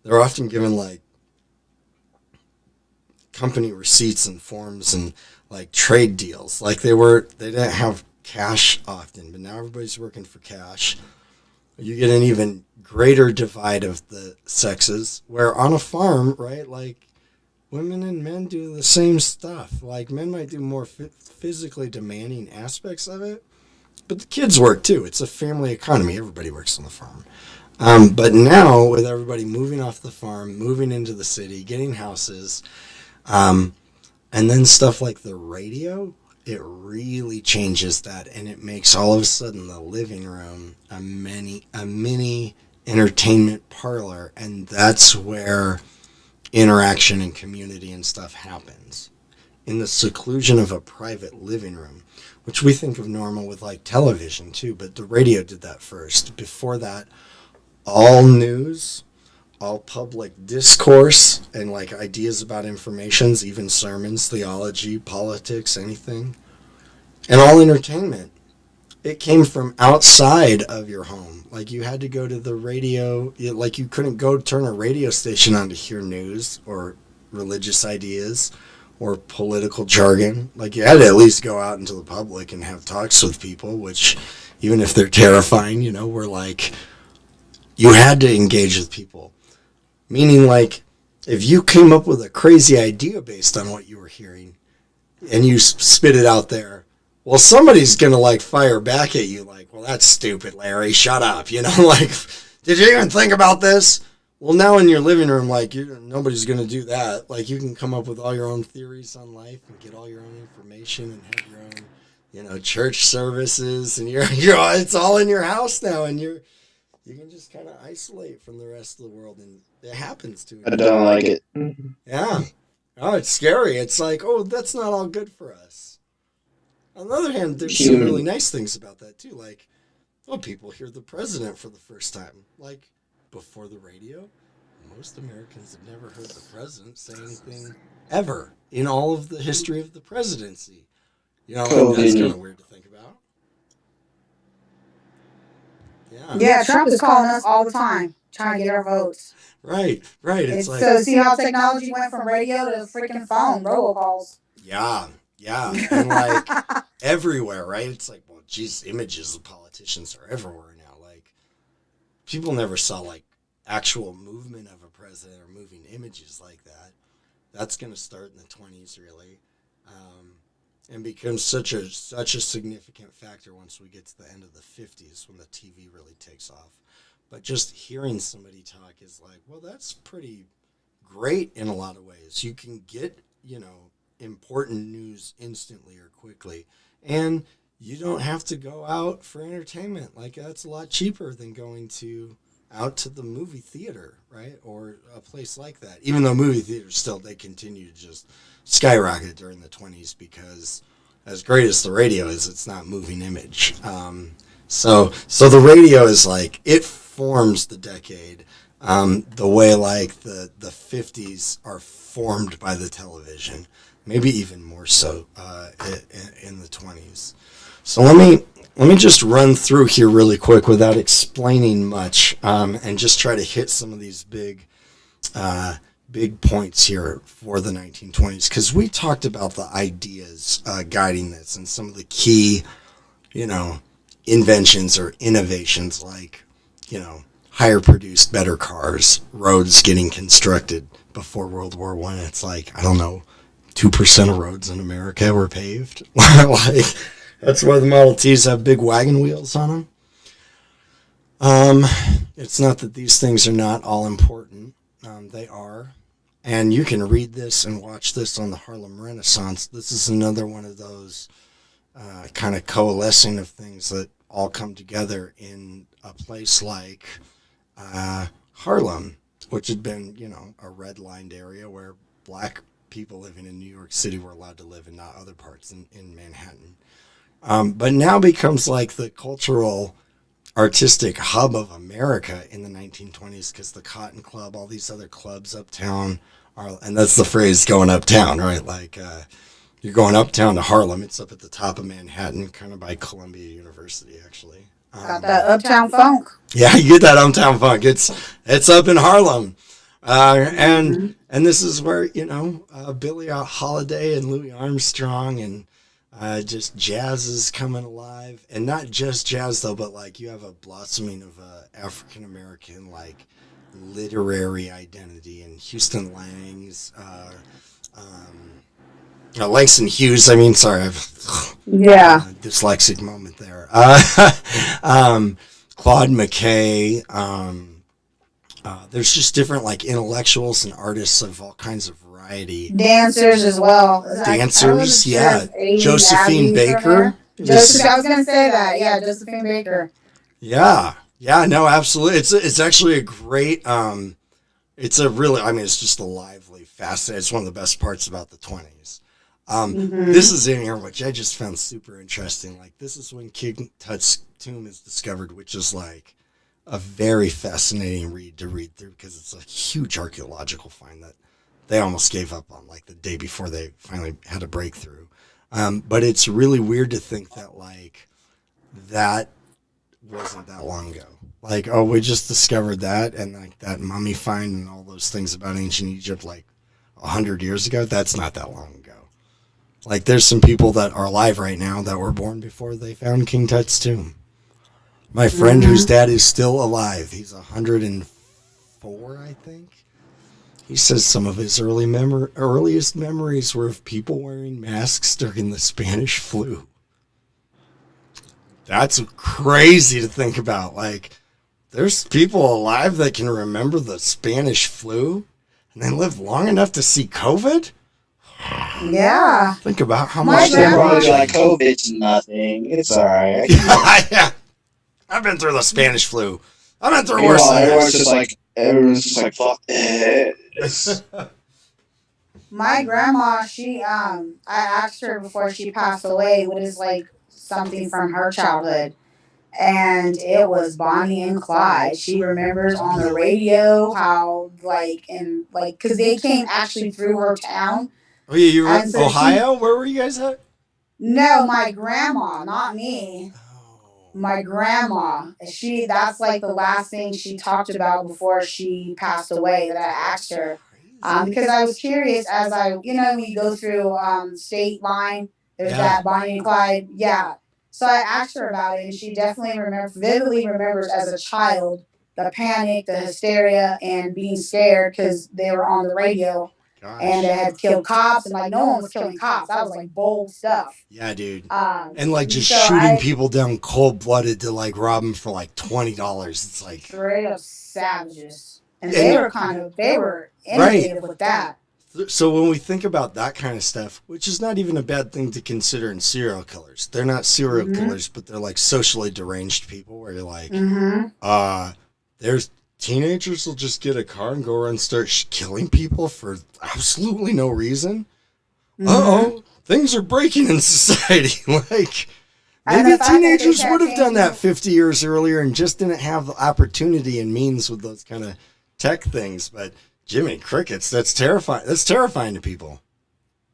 They're often given like company receipts and forms and like trade deals. Like they didn't have cash often, but now everybody's working for cash. You get an even greater divide of the sexes where on a farm, right, like women and men do the same stuff. Like men might do more physically demanding aspects of it, but the kids work too. It's a family economy. Everybody works on the farm. But now with everybody moving off the farm, moving into the city, getting houses, and then stuff like the radio, it really changes that, and it makes all of a sudden the living room a mini entertainment parlor, and that's where interaction and community and stuff happens. In the seclusion of a private living room, which we think of normal with like television too, but the radio did that first. Before that, all news, all public discourse and like ideas about informations, even sermons, theology, politics, anything, and all entertainment, it came from outside of your home. Like you had to go to the radio, like you couldn't go turn a radio station on to hear news or religious ideas or political jargon. Like you had to at least go out into the public and have talks with people, which even if they're terrifying, were like, you had to engage with people. Meaning, like, if you came up with a crazy idea based on what you were hearing and you spit it out there, well, somebody's going to, like, fire back at you like, well, that's stupid, Larry. Shut up. Like, did you even think about this? Well, now in your living room, like, nobody's going to do that. Like, you can come up with all your own theories on life and get all your own information and have your own, church services. And it's all in your house now, and you can just kind of isolate from the rest of the world, and it happens to you. I don't like it. Yeah. Oh, it's scary. It's like, oh, that's not all good for us. On the other hand, there's some really nice things about that, too. Like, people hear the president for the first time. Like, before the radio, most Americans have never heard the president say anything ever in all of the history of the presidency. That's kind of weird to think about. Yeah, Trump is calling us all the time, trying to get our votes. Right. It's like, so see how technology went from radio to freaking phone, robocalls. Yeah. And like everywhere, right? It's like, well, geez, images of politicians are everywhere now. Like people never saw like actual movement of a president or moving images like that. That's going to start in the 20s, really. And becomes such a significant factor once we get to the end of the 50s when the TV really takes off. But just hearing somebody talk is like, well, that's pretty great in a lot of ways. You can get, important news instantly or quickly. And you don't have to go out for entertainment. Like that's a lot cheaper than going out to the movie theater, right? Or a place like that. Even though movie theaters still, they continue to just skyrocket during the 20s because as great as the radio is, it's not moving image. So the radio is like, it forms the decade the way like the 50s are formed by the television, maybe even more so in the 20s. So let me just run through here really quick without explaining much and just try to hit some of these big points here for the 1920s, because we talked about the ideas guiding this and some of the key, inventions or innovations like, higher produced, better cars, roads getting constructed before World War I. It's like, I don't know, 2% of roads in America were paved. Like, that's why the Model Ts have big wagon wheels on them. It's not that these things are not all important. They are. And you can read this and watch this on the Harlem Renaissance. This is another one of those kind of coalescing of things that all come together in a place like Harlem, which had been, a red-lined area where black people living in New York City were allowed to live and not other parts in Manhattan. But now becomes like the cultural, artistic hub of America in the 1920s because the Cotton Club, all these other clubs uptown are, and that's the phrase going uptown, right? Like you're going uptown to Harlem. It's up at the top of Manhattan, kind of by Columbia University, actually. Got that uptown funk. Yeah, you get that uptown funk. It's up in Harlem, and this is where Billie Holiday and Louis Armstrong and just jazz is coming alive, and not just jazz though, but like you have a blossoming of African American like literary identity and Houston Lang's. Langston Hughes. I mean, sorry, I've dyslexic moment there. Claude McKay. There's just different like intellectuals and artists of all kinds of variety. Dancers as well. Dancers, yeah. Josephine Baker. I was gonna say that. Yeah, Josephine Baker. Yeah, no, absolutely. It's actually a great. It's a really. I mean, it's just a lively, fascinating. It's one of the best parts about the 20s. This is in here, which I just found super interesting. Like, this is when King Tut's tomb is discovered, which is like a very fascinating read to read through because it's a huge archaeological find that they almost gave up on like the day before they finally had a breakthrough. But it's really weird to think that like that wasn't that long ago. Like, oh, we just discovered that, and like that mummy find and all those things about ancient Egypt like 100 years ago. That's not that long ago. Like, there's some people that are alive right now that were born before they found King Tut's tomb. My friend whose dad is still alive, he's 104, I think. He says some of his earliest memories were of people wearing masks during the Spanish flu. That's crazy to think about. Like, there's people alive that can remember the Spanish flu, and they lived long enough to see COVID? Yeah. Think about how My much they Everybody's like, COVID's nothing. It's alright. Yeah. I've been through the Spanish flu. I've been through worse than this. Everyone's just like, fuck this. My grandma, I asked her before she passed away what is like something from her childhood. And it was Bonnie and Clyde. She remembers on the radio how because they came actually through her town. Oh, yeah, you were in Ohio? Where were you guys at? No, my grandma, not me. My grandma. That's like the last thing she talked about before she passed away that I asked her. Because I was curious as when you go through state line, there's that Bonnie and Clyde. Yeah. So I asked her about it, and she definitely vividly remembers as a child the panic, the hysteria, and being scared because they were on the radio. Gosh. And they had killed cops, and like no one was killing cops. That was like bold stuff. Yeah, dude. And like just shooting people down cold blooded to like rob them for like $20. It's like straight up savages, and they were innovative with that. So when we think about that kind of stuff, which is not even a bad thing to consider in serial killers, they're not serial killers, but they're like socially deranged people where you're like, there's teenagers will just get a car and go around and start killing people for absolutely no reason. Uh-oh, things are breaking in society. Like, maybe teenagers would have done that 50 years earlier and just didn't have the opportunity and means with those kind of tech things. But Jiminy Crickets, that's terrifying. That's terrifying to people.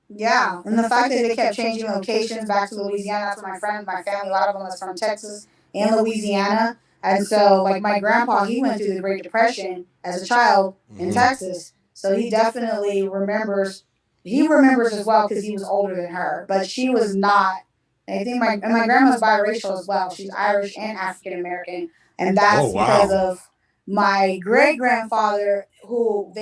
Yeah, and the fact that they kept changing locations back to Louisiana. That's where my family, a lot of them was from Texas and Louisiana. And so, like, my grandpa, he went through the Great Depression as a child in Texas. So he definitely remembers. He remembers as well because he was older than her. But she was not. I think my grandma's biracial as well. She's Irish and African American. And that's because of my great-grandfather, who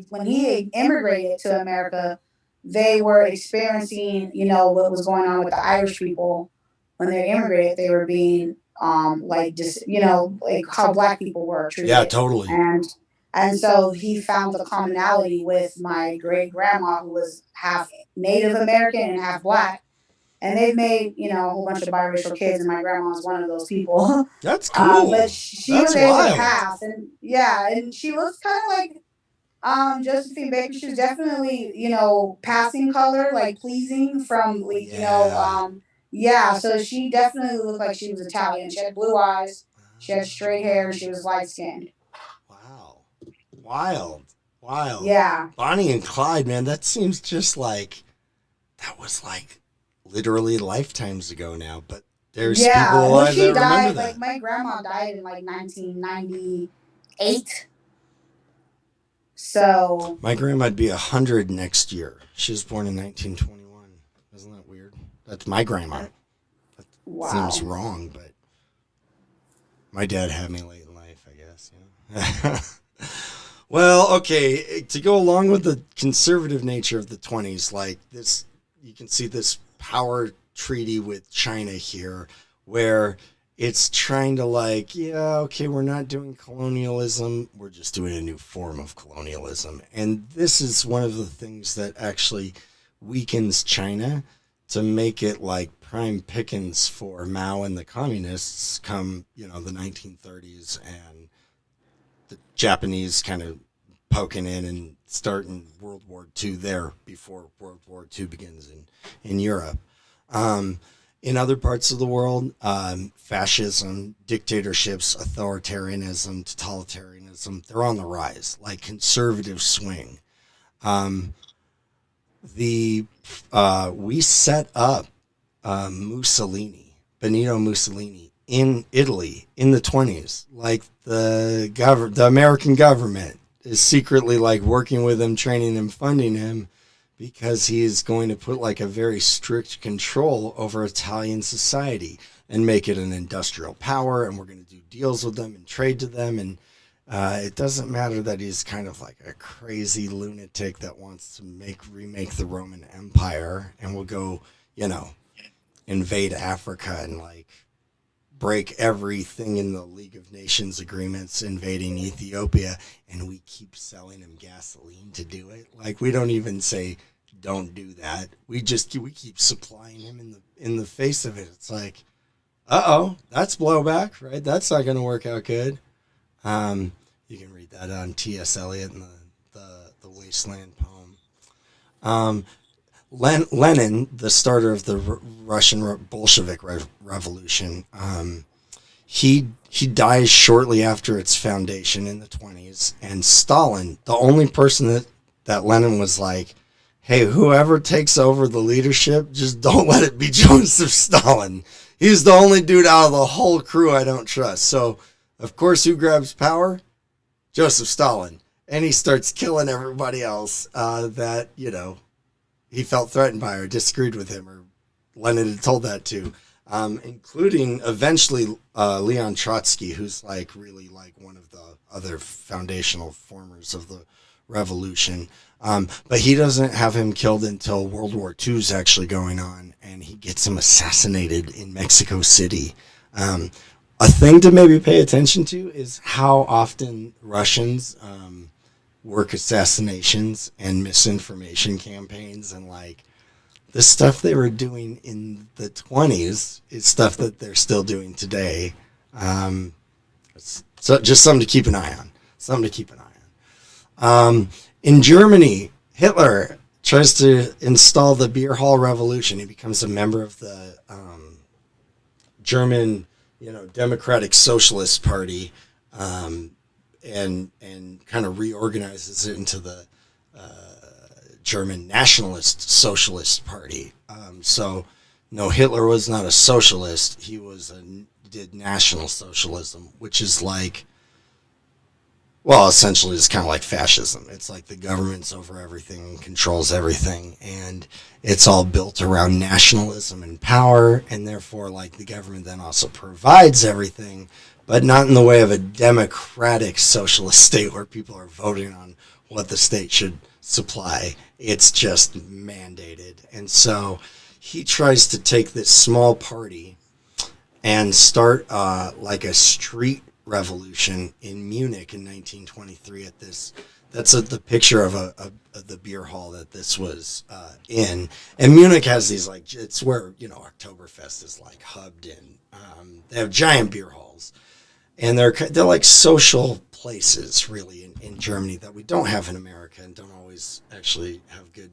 when he immigrated to America, they were experiencing, what was going on with the Irish people. When they immigrated, they were being like how black people were treated. Yeah, totally. And so he found the commonality with my great grandma, who was half Native American and half black. And they've made, you know, a whole bunch of biracial kids, and my grandma was one of those people. That's cool. But she That's was able to wild. pass, and yeah, and she looks kind of like Josephine Baker. She was definitely, you know, passing color, like pleasing from, like, you know, yeah. So she definitely looked like she was Italian. She had blue eyes, she had straight hair, and she was light skinned. Wow. Wild. Yeah. Bonnie and Clyde, man, that seems just like that was like literally lifetimes ago now, but there's people alive well, she that died. remember that. Like my grandma died in like 1998. So My grandma'd be 100 next year. She was born in 1921. Isn't that weird? That's my grandma. That seems wrong, but my dad had me late in life, I guess. You know? Well, okay, to go along with the conservative nature of the 20s, like this, you can see this power treaty with China here, where it's trying to like, yeah, okay, we're not doing colonialism, we're just doing a new form of colonialism. And this is one of the things that actually weakens China to make it like prime pickings for Mao and the communists come, you know, the 1930s, and the Japanese kind of poking in and starting World War II there before World War II begins in Europe. In other parts of the world, fascism, dictatorships, authoritarianism, totalitarianism, they're on the rise, like conservative swing. We set up Benito Mussolini in Italy in the 20s. Like the American government is secretly like working with him, training him, funding him, because he is going to put like a very strict control over Italian society and make it an industrial power. And we're going to do deals with them and trade to them. And it doesn't matter that he's kind of like a crazy lunatic that wants to remake the Roman Empire and will go, you know, invade Africa and like break everything in the League of Nations agreements, invading Ethiopia, and we keep selling him gasoline to do it. Like, we don't even say don't do that. We keep supplying him in the face of it. It's like, that's blowback, right? That's not going to work out good. You can read that on T.S. Eliot in the Wasteland poem. Lenin, the starter of the Russian Bolshevik Revolution, he dies shortly after its foundation in the 20s. And Stalin, the only person that Lenin was like, hey, whoever takes over the leadership, just don't let it be Joseph Stalin. He's the only dude out of the whole crew I don't trust. So, of course, who grabs power? Joseph Stalin. And he starts killing everybody else that, you know, he felt threatened by or disagreed with him, or Lenin had told that to, including eventually Leon Trotsky, who's like really like one of the other foundational formers of the revolution. But he doesn't have him killed until World War II is actually going on, and he gets him assassinated in Mexico City. A thing to maybe pay attention to is how often Russians work assassinations and misinformation campaigns, and like the stuff they were doing in the 20s is stuff that they're still doing today. So just something to keep an eye on. In Germany, Hitler tries to install the beer hall revolution. He becomes a member of the German, Democratic Socialist Party, and kind of reorganizes it into the German Nationalist Socialist Party. So, no, Hitler was not a socialist. He did National Socialism, which is like, well, essentially it's kind of like fascism. It's like the government's over everything and controls everything, and it's all built around nationalism and power, and therefore, like, the government then also provides everything, but not in the way of a democratic socialist state where people are voting on what the state should supply. It's just mandated. And so he tries to take this small party and start like a street revolution in Munich in 1923 at this. That's the picture of the beer hall that this was in. And Munich has these, like, it's where, you know, Oktoberfest is, like, hubbed in. They have giant beer halls. And they're like social places, really, in Germany that we don't have in America and don't always actually have good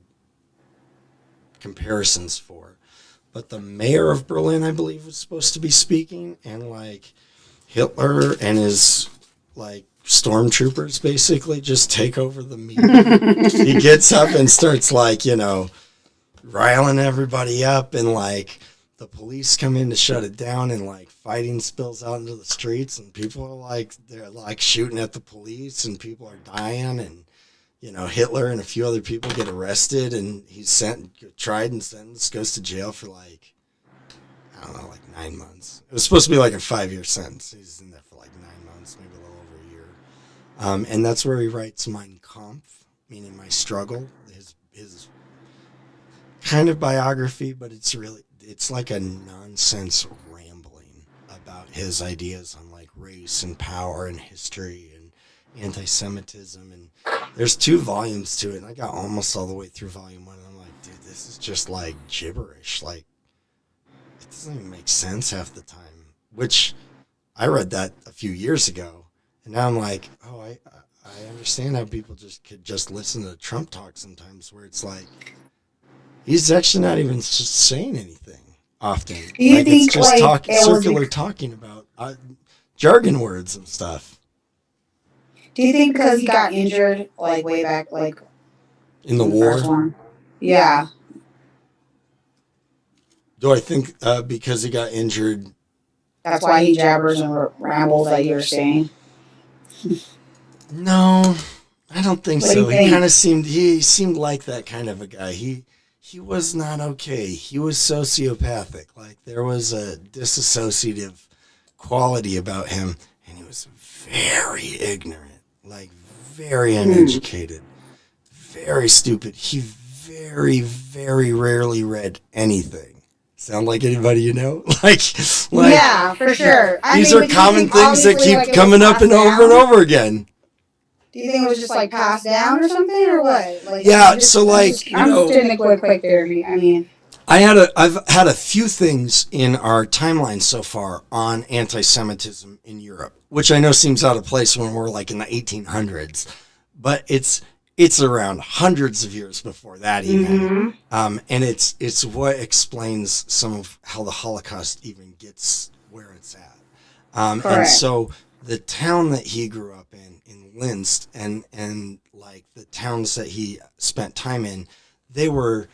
comparisons for. But the mayor of Berlin, I believe, was supposed to be speaking, and, like, Hitler and his, like, stormtroopers basically just take over the meeting. He gets up and starts, like, you know, riling everybody up, and, like, the police come in to shut it down, and, like, fighting spills out into the streets, and people are, like, they're, like, shooting at the police, and people are dying, and, you know, Hitler and a few other people get arrested, and he's tried and sentenced, goes to jail for, like, I don't know, like 9 months. It was supposed to be like a 5-year sentence. He's in there for like 9 months, maybe a little over a year. And that's where he writes Mein Kampf, meaning My Struggle, his kind of biography, but it's like a nonsense rambling about his ideas on, like, race and power and history and anti-Semitism. And there's 2 volumes to it, and I got almost all the way through volume 1, and I'm like, dude, this is just, like, gibberish. Like, it doesn't even make sense half the time, which I read that a few years ago, and now I'm like, oh, I understand how people could just listen to Trump talk sometimes, where it's like, he's actually not even just saying anything often. Do you think, it's just like, circular talking about jargon words and stuff. Do you think because he got injured, like, way back, like, In the first war? one? Yeah. Do I think because he got injured? That's why he jabbers and rambles, like you're saying. No, I don't think What do so. you think? He seemed like that kind of a guy. He was not okay. He was sociopathic. Like, there was a disassociative quality about him, and he was very ignorant, like very uneducated, very stupid. He very, very rarely read anything. Sound like anybody you know? like Yeah, for sure. These are common things that keep coming up and over again. Do you think it was just, like, passed down or something, or what? Like, Yeah, so, like, I'm just doing a quick theory. I mean, I've had a few things in our timeline so far on anti-Semitism in Europe, which I know seems out of place when we're, like, in the 1800s, but it's around hundreds of years before that even. And it's what explains some of how the Holocaust even gets where it's at. And so the town that he grew up in Linz, and like the towns that he spent time in, they were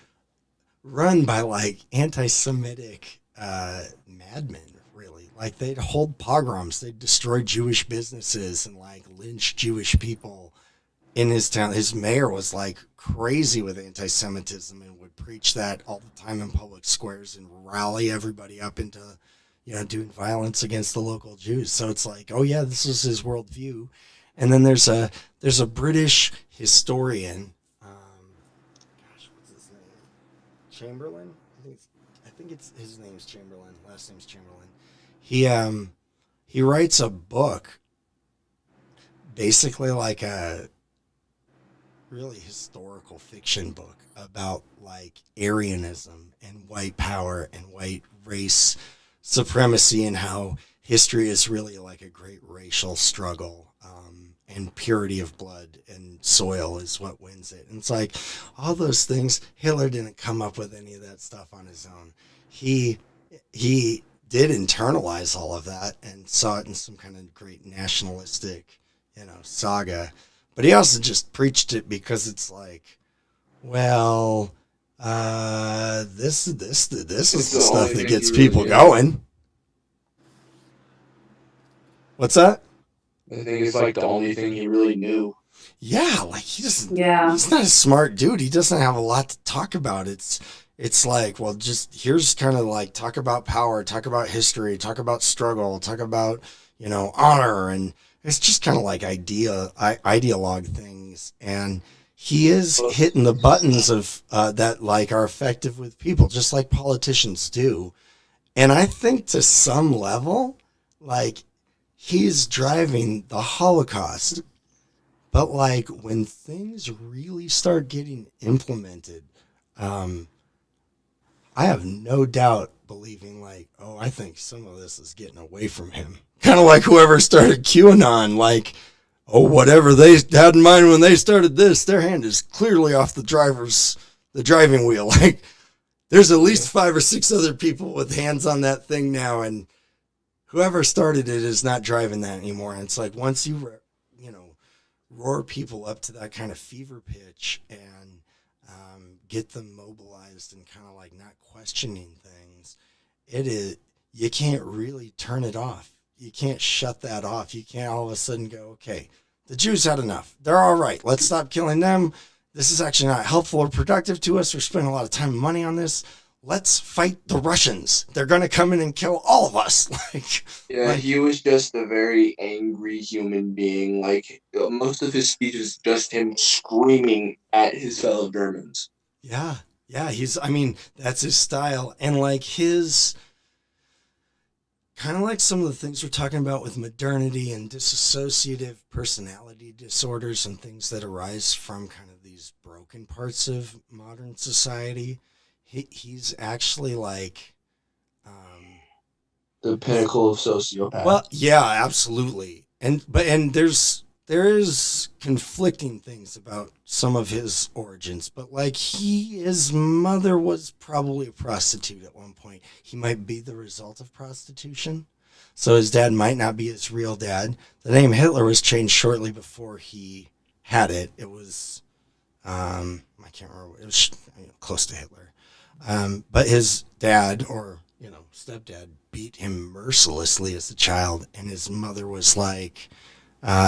run by, like, anti-Semitic madmen, really. Like, they'd hold pogroms, they'd destroy Jewish businesses and, like, lynch Jewish people in his town. His mayor was, like, crazy with anti-Semitism and would preach that all the time in public squares and rally everybody up into, you know, doing violence against the local Jews. So it's like, oh yeah, this is his worldview. And then there's a British historian, what's his name? Chamberlain? I think it's his name's Chamberlain. Last name's Chamberlain. He writes a book, basically like a really historical fiction book about, like, Aryanism and white power and white race supremacy, and how history is really like a great racial struggle, and purity of blood and soil is what wins it. And it's like, all those things, Hitler didn't come up with any of that stuff on his own. He did internalize all of that and saw it in some kind of great nationalistic, you know, saga. But he also just preached it because it's like, well, this is the stuff that gets people going. What's that? I think it's like the only thing he really knew. Yeah, like, he doesn't. Yeah. He's not a smart dude. He doesn't have a lot to talk about. It's like, well, just here's kind of like, talk about power, talk about history, talk about struggle, talk about, you know, honor, and it's just kind of like ideologue things. And he is hitting the buttons of that, like, are effective with people, just like politicians do. And I think to some level, like, he's driving the Holocaust. But like when things really start getting implemented, I have no doubt believing like, oh, I think some of this is getting away from him. Kind of like whoever started QAnon, like, oh, whatever they had in mind when they started this, their hand is clearly off the driving wheel. Like there's at least 5 or 6 other people with hands on that thing now. And whoever started it is not driving that anymore. And it's like, once you roar people up to that kind of fever pitch and get them mobilized and kind of like not questioning things, you can't really turn it off. You can't shut that off. You can't all of a sudden go, okay, the Jews had enough. They're all right. Let's stop killing them. This is actually not helpful or productive to us. We're spending a lot of time and money on this. Let's fight the Russians. They're going to come in and kill all of us. He was just a very angry human being. Like, most of his speech is just him screaming at his fellow Germans. Yeah. That's his style. And like his, kind of like some of the things we're talking about with modernity and dissociative personality disorders and things that arise from kind of these broken parts of modern society. He's actually like the pinnacle of sociopath. Well, yeah, absolutely. And there is conflicting things about some of his origins, but like his mother was probably a prostitute at one point. He might be the result of prostitution. So his dad might not be his real dad. The name Hitler was changed shortly before he had it. It was I can't remember. It was close to Hitler. But his dad or, stepdad beat him mercilessly as a child. And his mother was like,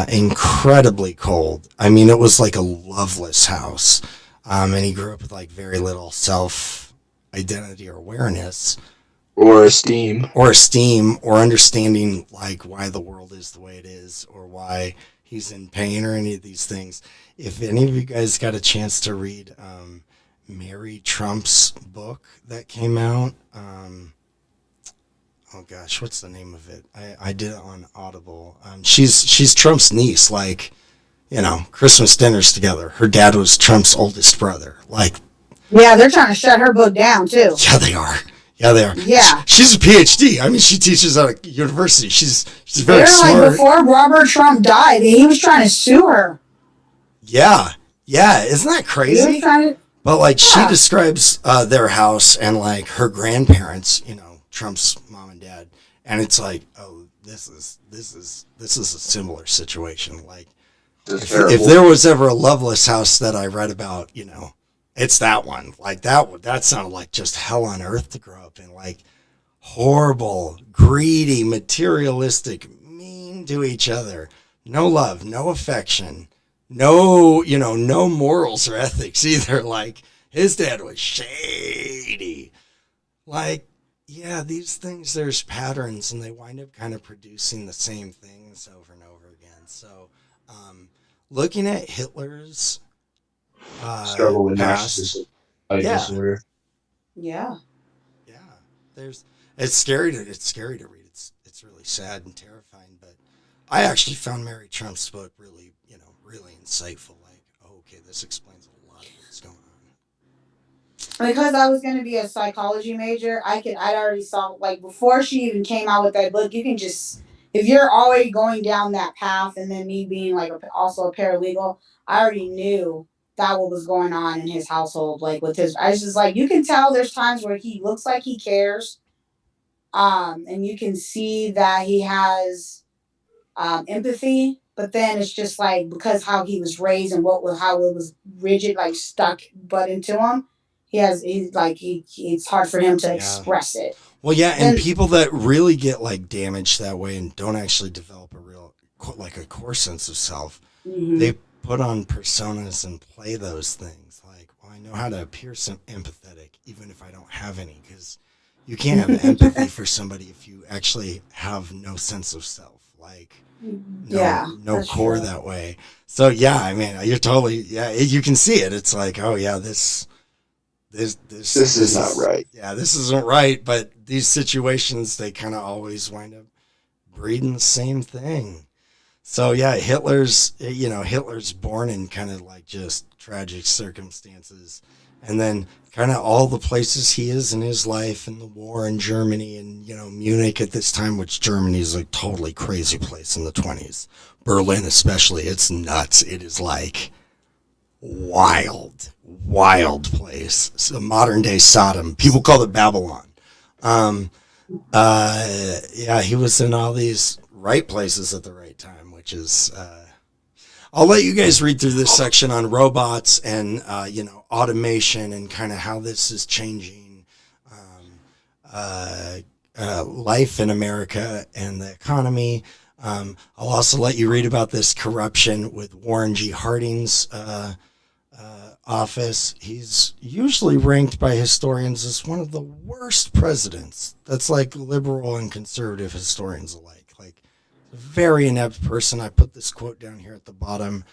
incredibly cold. I mean, it was like a loveless house. And he grew up with like very little self-identity or awareness. Or esteem. Or understanding like why the world is the way it is or why he's in pain or any of these things. If any of you guys got a chance to read Mary Trump's book that came out, oh gosh, what's the name of it? I did it on Audible. She's Trump's niece, like, Christmas dinners together. Her dad was Trump's oldest brother. Like, yeah, they're trying to shut her book down too. Yeah, they are. Yeah. She's a PhD. I mean, she teaches at a university. She's very smart. Like before Robert Trump died, he was trying to sue her. Yeah. Isn't that crazy? But like she describes their house and like her grandparents, Trump's mom and dad, and it's like, oh, this is a similar situation. Like, if there was ever a loveless house that I read about, it's that one. Like that sounded like just hell on earth to grow up in. Like horrible, greedy, materialistic, mean to each other, no love, no affection. No, no morals or ethics either. Like his dad was shady. Like, yeah, these things, there's patterns and they wind up kind of producing the same things over and over again. So, looking at Hitler's struggle with past, disorder. Yeah. It's scary to read. It's really sad and terrifying, but I actually found Mary Trump's book really insightful. Like, okay, this explains a lot of what's going on. Because I was going to be a psychology major, I'd already saw, like, before she even came out with that book, you can just, if you're already going down that path, and then me being like also a paralegal, I already knew that what was going on in his household, like with his, I was just like, you can tell there's times where he looks like he cares, and you can see that he has empathy. But then it's just like, because how he was raised and how it was rigid, like stuck butt into him, it's hard for him to express it. Well, yeah, and people that really get like damaged that way and don't actually develop a real, like a core sense of self, they put on personas and play those things. Like, well, I know how to appear empathetic, even if I don't have any, because you can't have empathy for somebody if you actually have no sense of self. Like, no core that way. So yeah, I mean, you're totally, you can see it. It's like, oh yeah, this is not right. Yeah, this isn't right. But these situations, they kind of always wind up breeding the same thing. So yeah, Hitler's born in kind of like just tragic circumstances, and then kind of all the places he is in his life, and the war in Germany, and Munich at this time, which Germany is a totally crazy place in the 20s. Berlin especially, it's nuts. It is like wild place. It's a modern day Sodom. People call it Babylon. Yeah, he was in all these right places at the right time, which is I'll let you guys read through this section on robots and automation and kind of how this is changing life in America and the economy. I'll also let you read about this corruption with Warren G. Harding's office. He's usually ranked by historians as one of the worst presidents. That's like liberal and conservative historians alike. Like, a very inept person. I put this quote down here at the bottom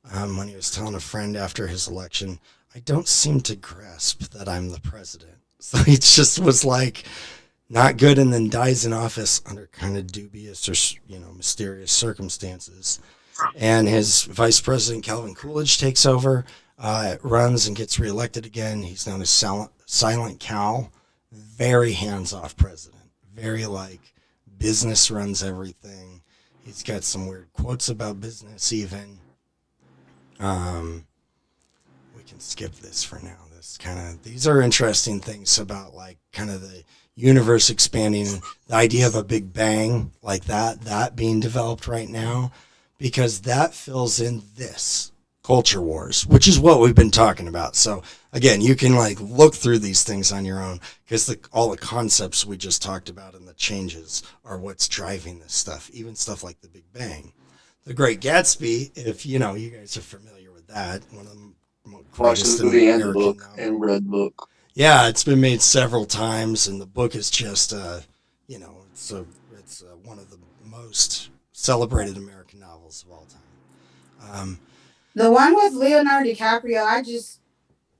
when he was telling a friend after his election, "I don't seem to grasp that I'm the president." So he just was like not good, and then dies in office under kind of dubious or mysterious circumstances. And his vice president Calvin Coolidge takes over, runs and gets reelected again. He's known as Silent Cal. Very hands-off president. Very like business runs everything. He's got some weird quotes about business even. We can skip this for now. These are interesting things about like kind of the universe expanding, the idea of a big bang like that being developed right now, because that fills in this culture wars, which is what we've been talking about. So again, you can like look through these things on your own, because all the concepts we just talked about and the changes are what's driving this stuff, even stuff like the Big Bang. The Great Gatsby, if you guys are familiar with that, one of the greatest and book and read book. Yeah, it's been made several times, and the book is just it's one of the most celebrated American novels of all time. The one with Leonardo DiCaprio, I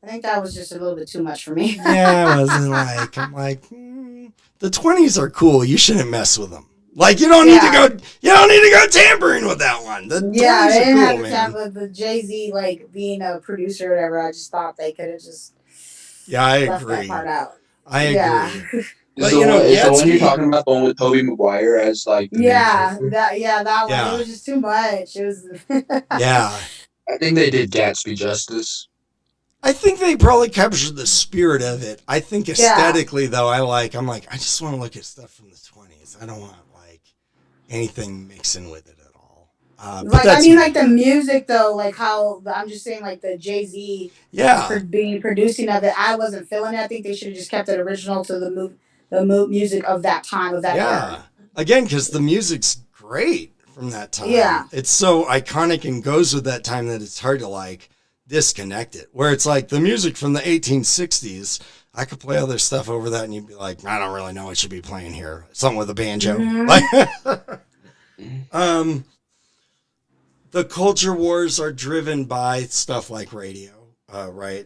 think that was just a little bit too much for me. Yeah, it wasn't like, I'm like, the 20s are cool. You shouldn't mess with them. Like, you don't need to go tampering with that one. The 20s they didn't are have cool, to man. with the Jay-Z, like, being a producer or whatever. I just thought they could have just left that part out. I agree. But, But, is the one you're Gatsby, talking about the one with Tobey Maguire as, like, the main character? That Yeah. one. It was just too much. It was... yeah. I think they did Gatsby justice. I think they probably captured the spirit of it. I think aesthetically, though, I'm like, I just want to look at stuff from the 20s. I don't want, like, anything mixing with it at all. Like the music, though, like how, I'm just saying, like, the Jay-Z producing of it, I wasn't feeling it. I think they should have just kept it original to the music of that time, of that era. Again, because the music's great from that time. Yeah. It's so iconic and goes with that time that it's hard to, like, disconnect it. Where it's like the music from the 1860s, I could play other stuff over that and you'd be like, I don't really know what should be playing here. Something with a banjo. Mm-hmm. The culture wars are driven by stuff like radio, right?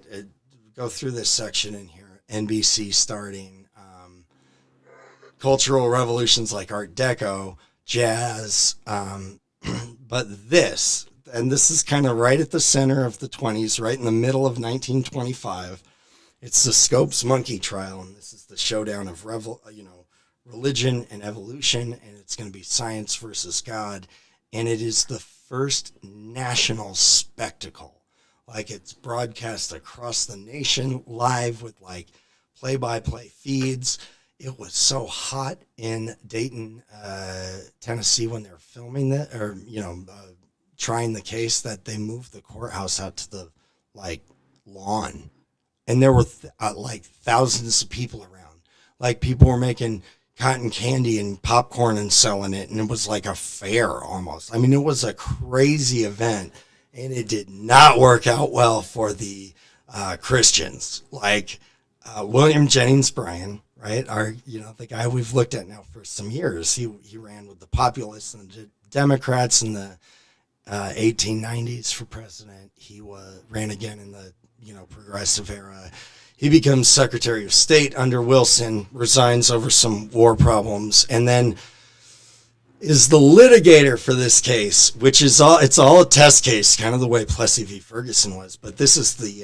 Go through this section in here. NBC starting, cultural revolutions like Art Deco, jazz, but this is kind of right at the center of the 20s, right in the middle of 1925. It's the Scopes monkey trial, and this is the showdown of religion and evolution, and it's going to be science versus God, and it is the first national spectacle. Like, it's broadcast across the nation live with like play-by-play feeds. It was so hot in Dayton, Tennessee when they were filming that, or trying the case, that they moved the courthouse out to the like lawn, and there were like thousands of people around. Like, people were making cotton candy and popcorn and selling it, and it was like a fair almost. I mean, it was a crazy event, and it did not work out well for the Christians. Like William Jennings Bryan, right? The guy we've looked at now for some years. He ran with the populists and the Democrats in the 1890s for president. He ran again in the progressive era. He becomes Secretary of State under Wilson, resigns over some war problems, and then is the litigator for this case, which is it's all a test case, kind of the way Plessy v. Ferguson was. But this is the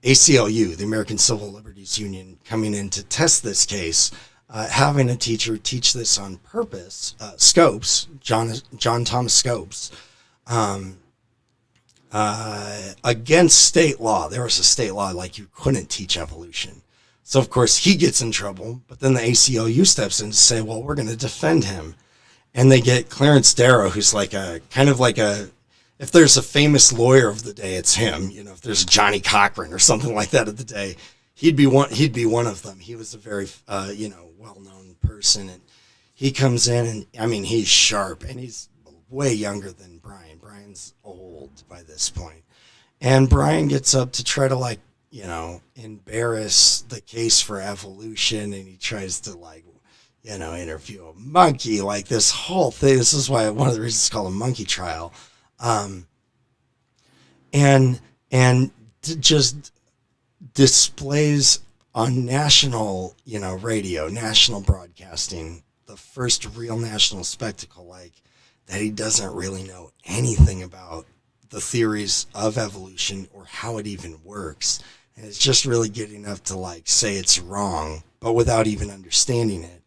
ACLU, the American Civil Liberties Union, coming in to test this case, having a teacher teach this on purpose. Scopes, John Thomas Scopes, against state law. There was a state law like you couldn't teach evolution. So, of course, he gets in trouble, but then the ACLU steps in to say, well, we're going to defend him. And they get Clarence Darrow, who's like if there's a famous lawyer of the day, it's him. You know, if there's Johnny Cochran or something like that of the day, he'd be one of them. He was a very, well-known person. And he comes in and, I mean, he's sharp and he's way younger than Brian. Brian's old by this point. And Brian gets up to try to embarrass the case for evolution. And he tries to interview a monkey, like this whole thing. This is why one of the reasons it's called a monkey trial. And just displays on national, radio, national broadcasting, the first real national spectacle, like that he doesn't really know anything about the theories of evolution or how it even works. And it's just really getting up to say it's wrong, but without even understanding it.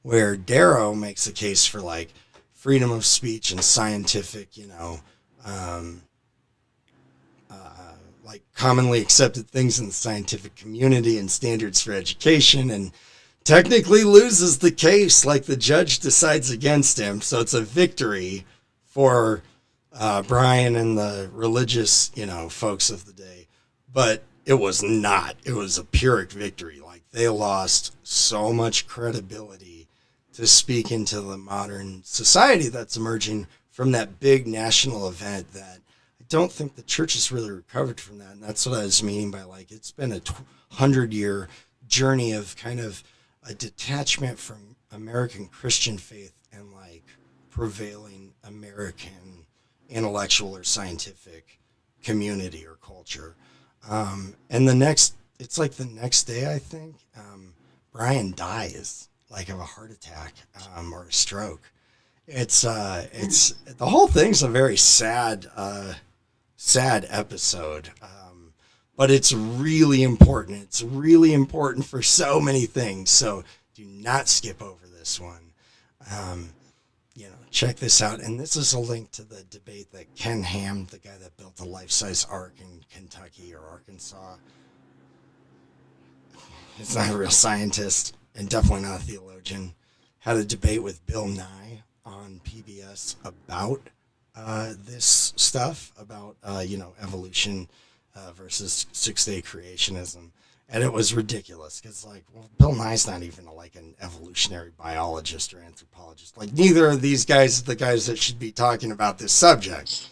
Where Darrow makes a case for freedom of speech and scientific, commonly accepted things in the scientific community and standards for education, and technically loses the case. The judge decides against him. So it's a victory for Brian and the religious, folks of the day. But it was not. It was a Pyrrhic victory. They lost so much credibility to speak into the modern society that's emerging from that big national event that I don't think the church has really recovered from that. And that's what I was meaning by it's been a 100-year journey of kind of a detachment from American Christian faith and prevailing American intellectual or scientific community or culture. And the next day, I think, Brian dies of a heart attack or a stroke. It's the whole thing's a very sad episode. But it's really important. It's really important for so many things. So do not skip over this one. Check this out. And this is a link to the debate that Ken Ham, the guy that built the life-size ark in Kentucky or Arkansas, he's not a real scientist and definitely not a theologian, had a debate with Bill Nye on PBS about this stuff, about, evolution versus six-day creationism. And it was ridiculous because, Bill Nye's not even an evolutionary biologist or anthropologist. Neither of these guys are the guys that should be talking about this subject.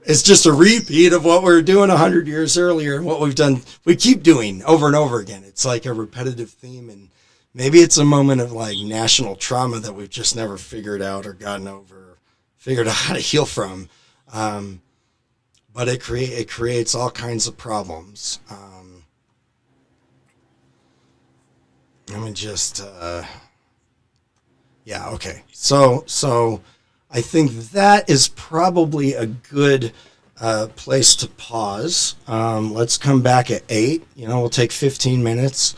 It's just a repeat of what we were doing 100 years earlier and what we've done. We keep doing over and over again. It's a repetitive theme, and maybe it's a moment of national trauma that we've just never figured out or gotten over, figured out how to heal from. But it creates all kinds of problems. Let me just, okay. So I think that is probably a good place to pause. Let's come back at 8. We'll take 15 minutes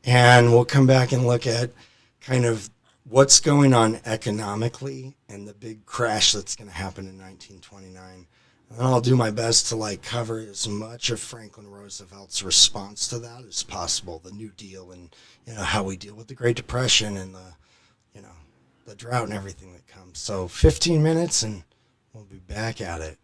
and we'll come back and look at kind of what's going on economically and the big crash that's going to happen in 1929. And I'll do my best to cover as much of Franklin Roosevelt's response to that as possible, the New Deal and how we deal with the Great Depression and the drought and everything that comes. So 15 minutes and we'll be back at it.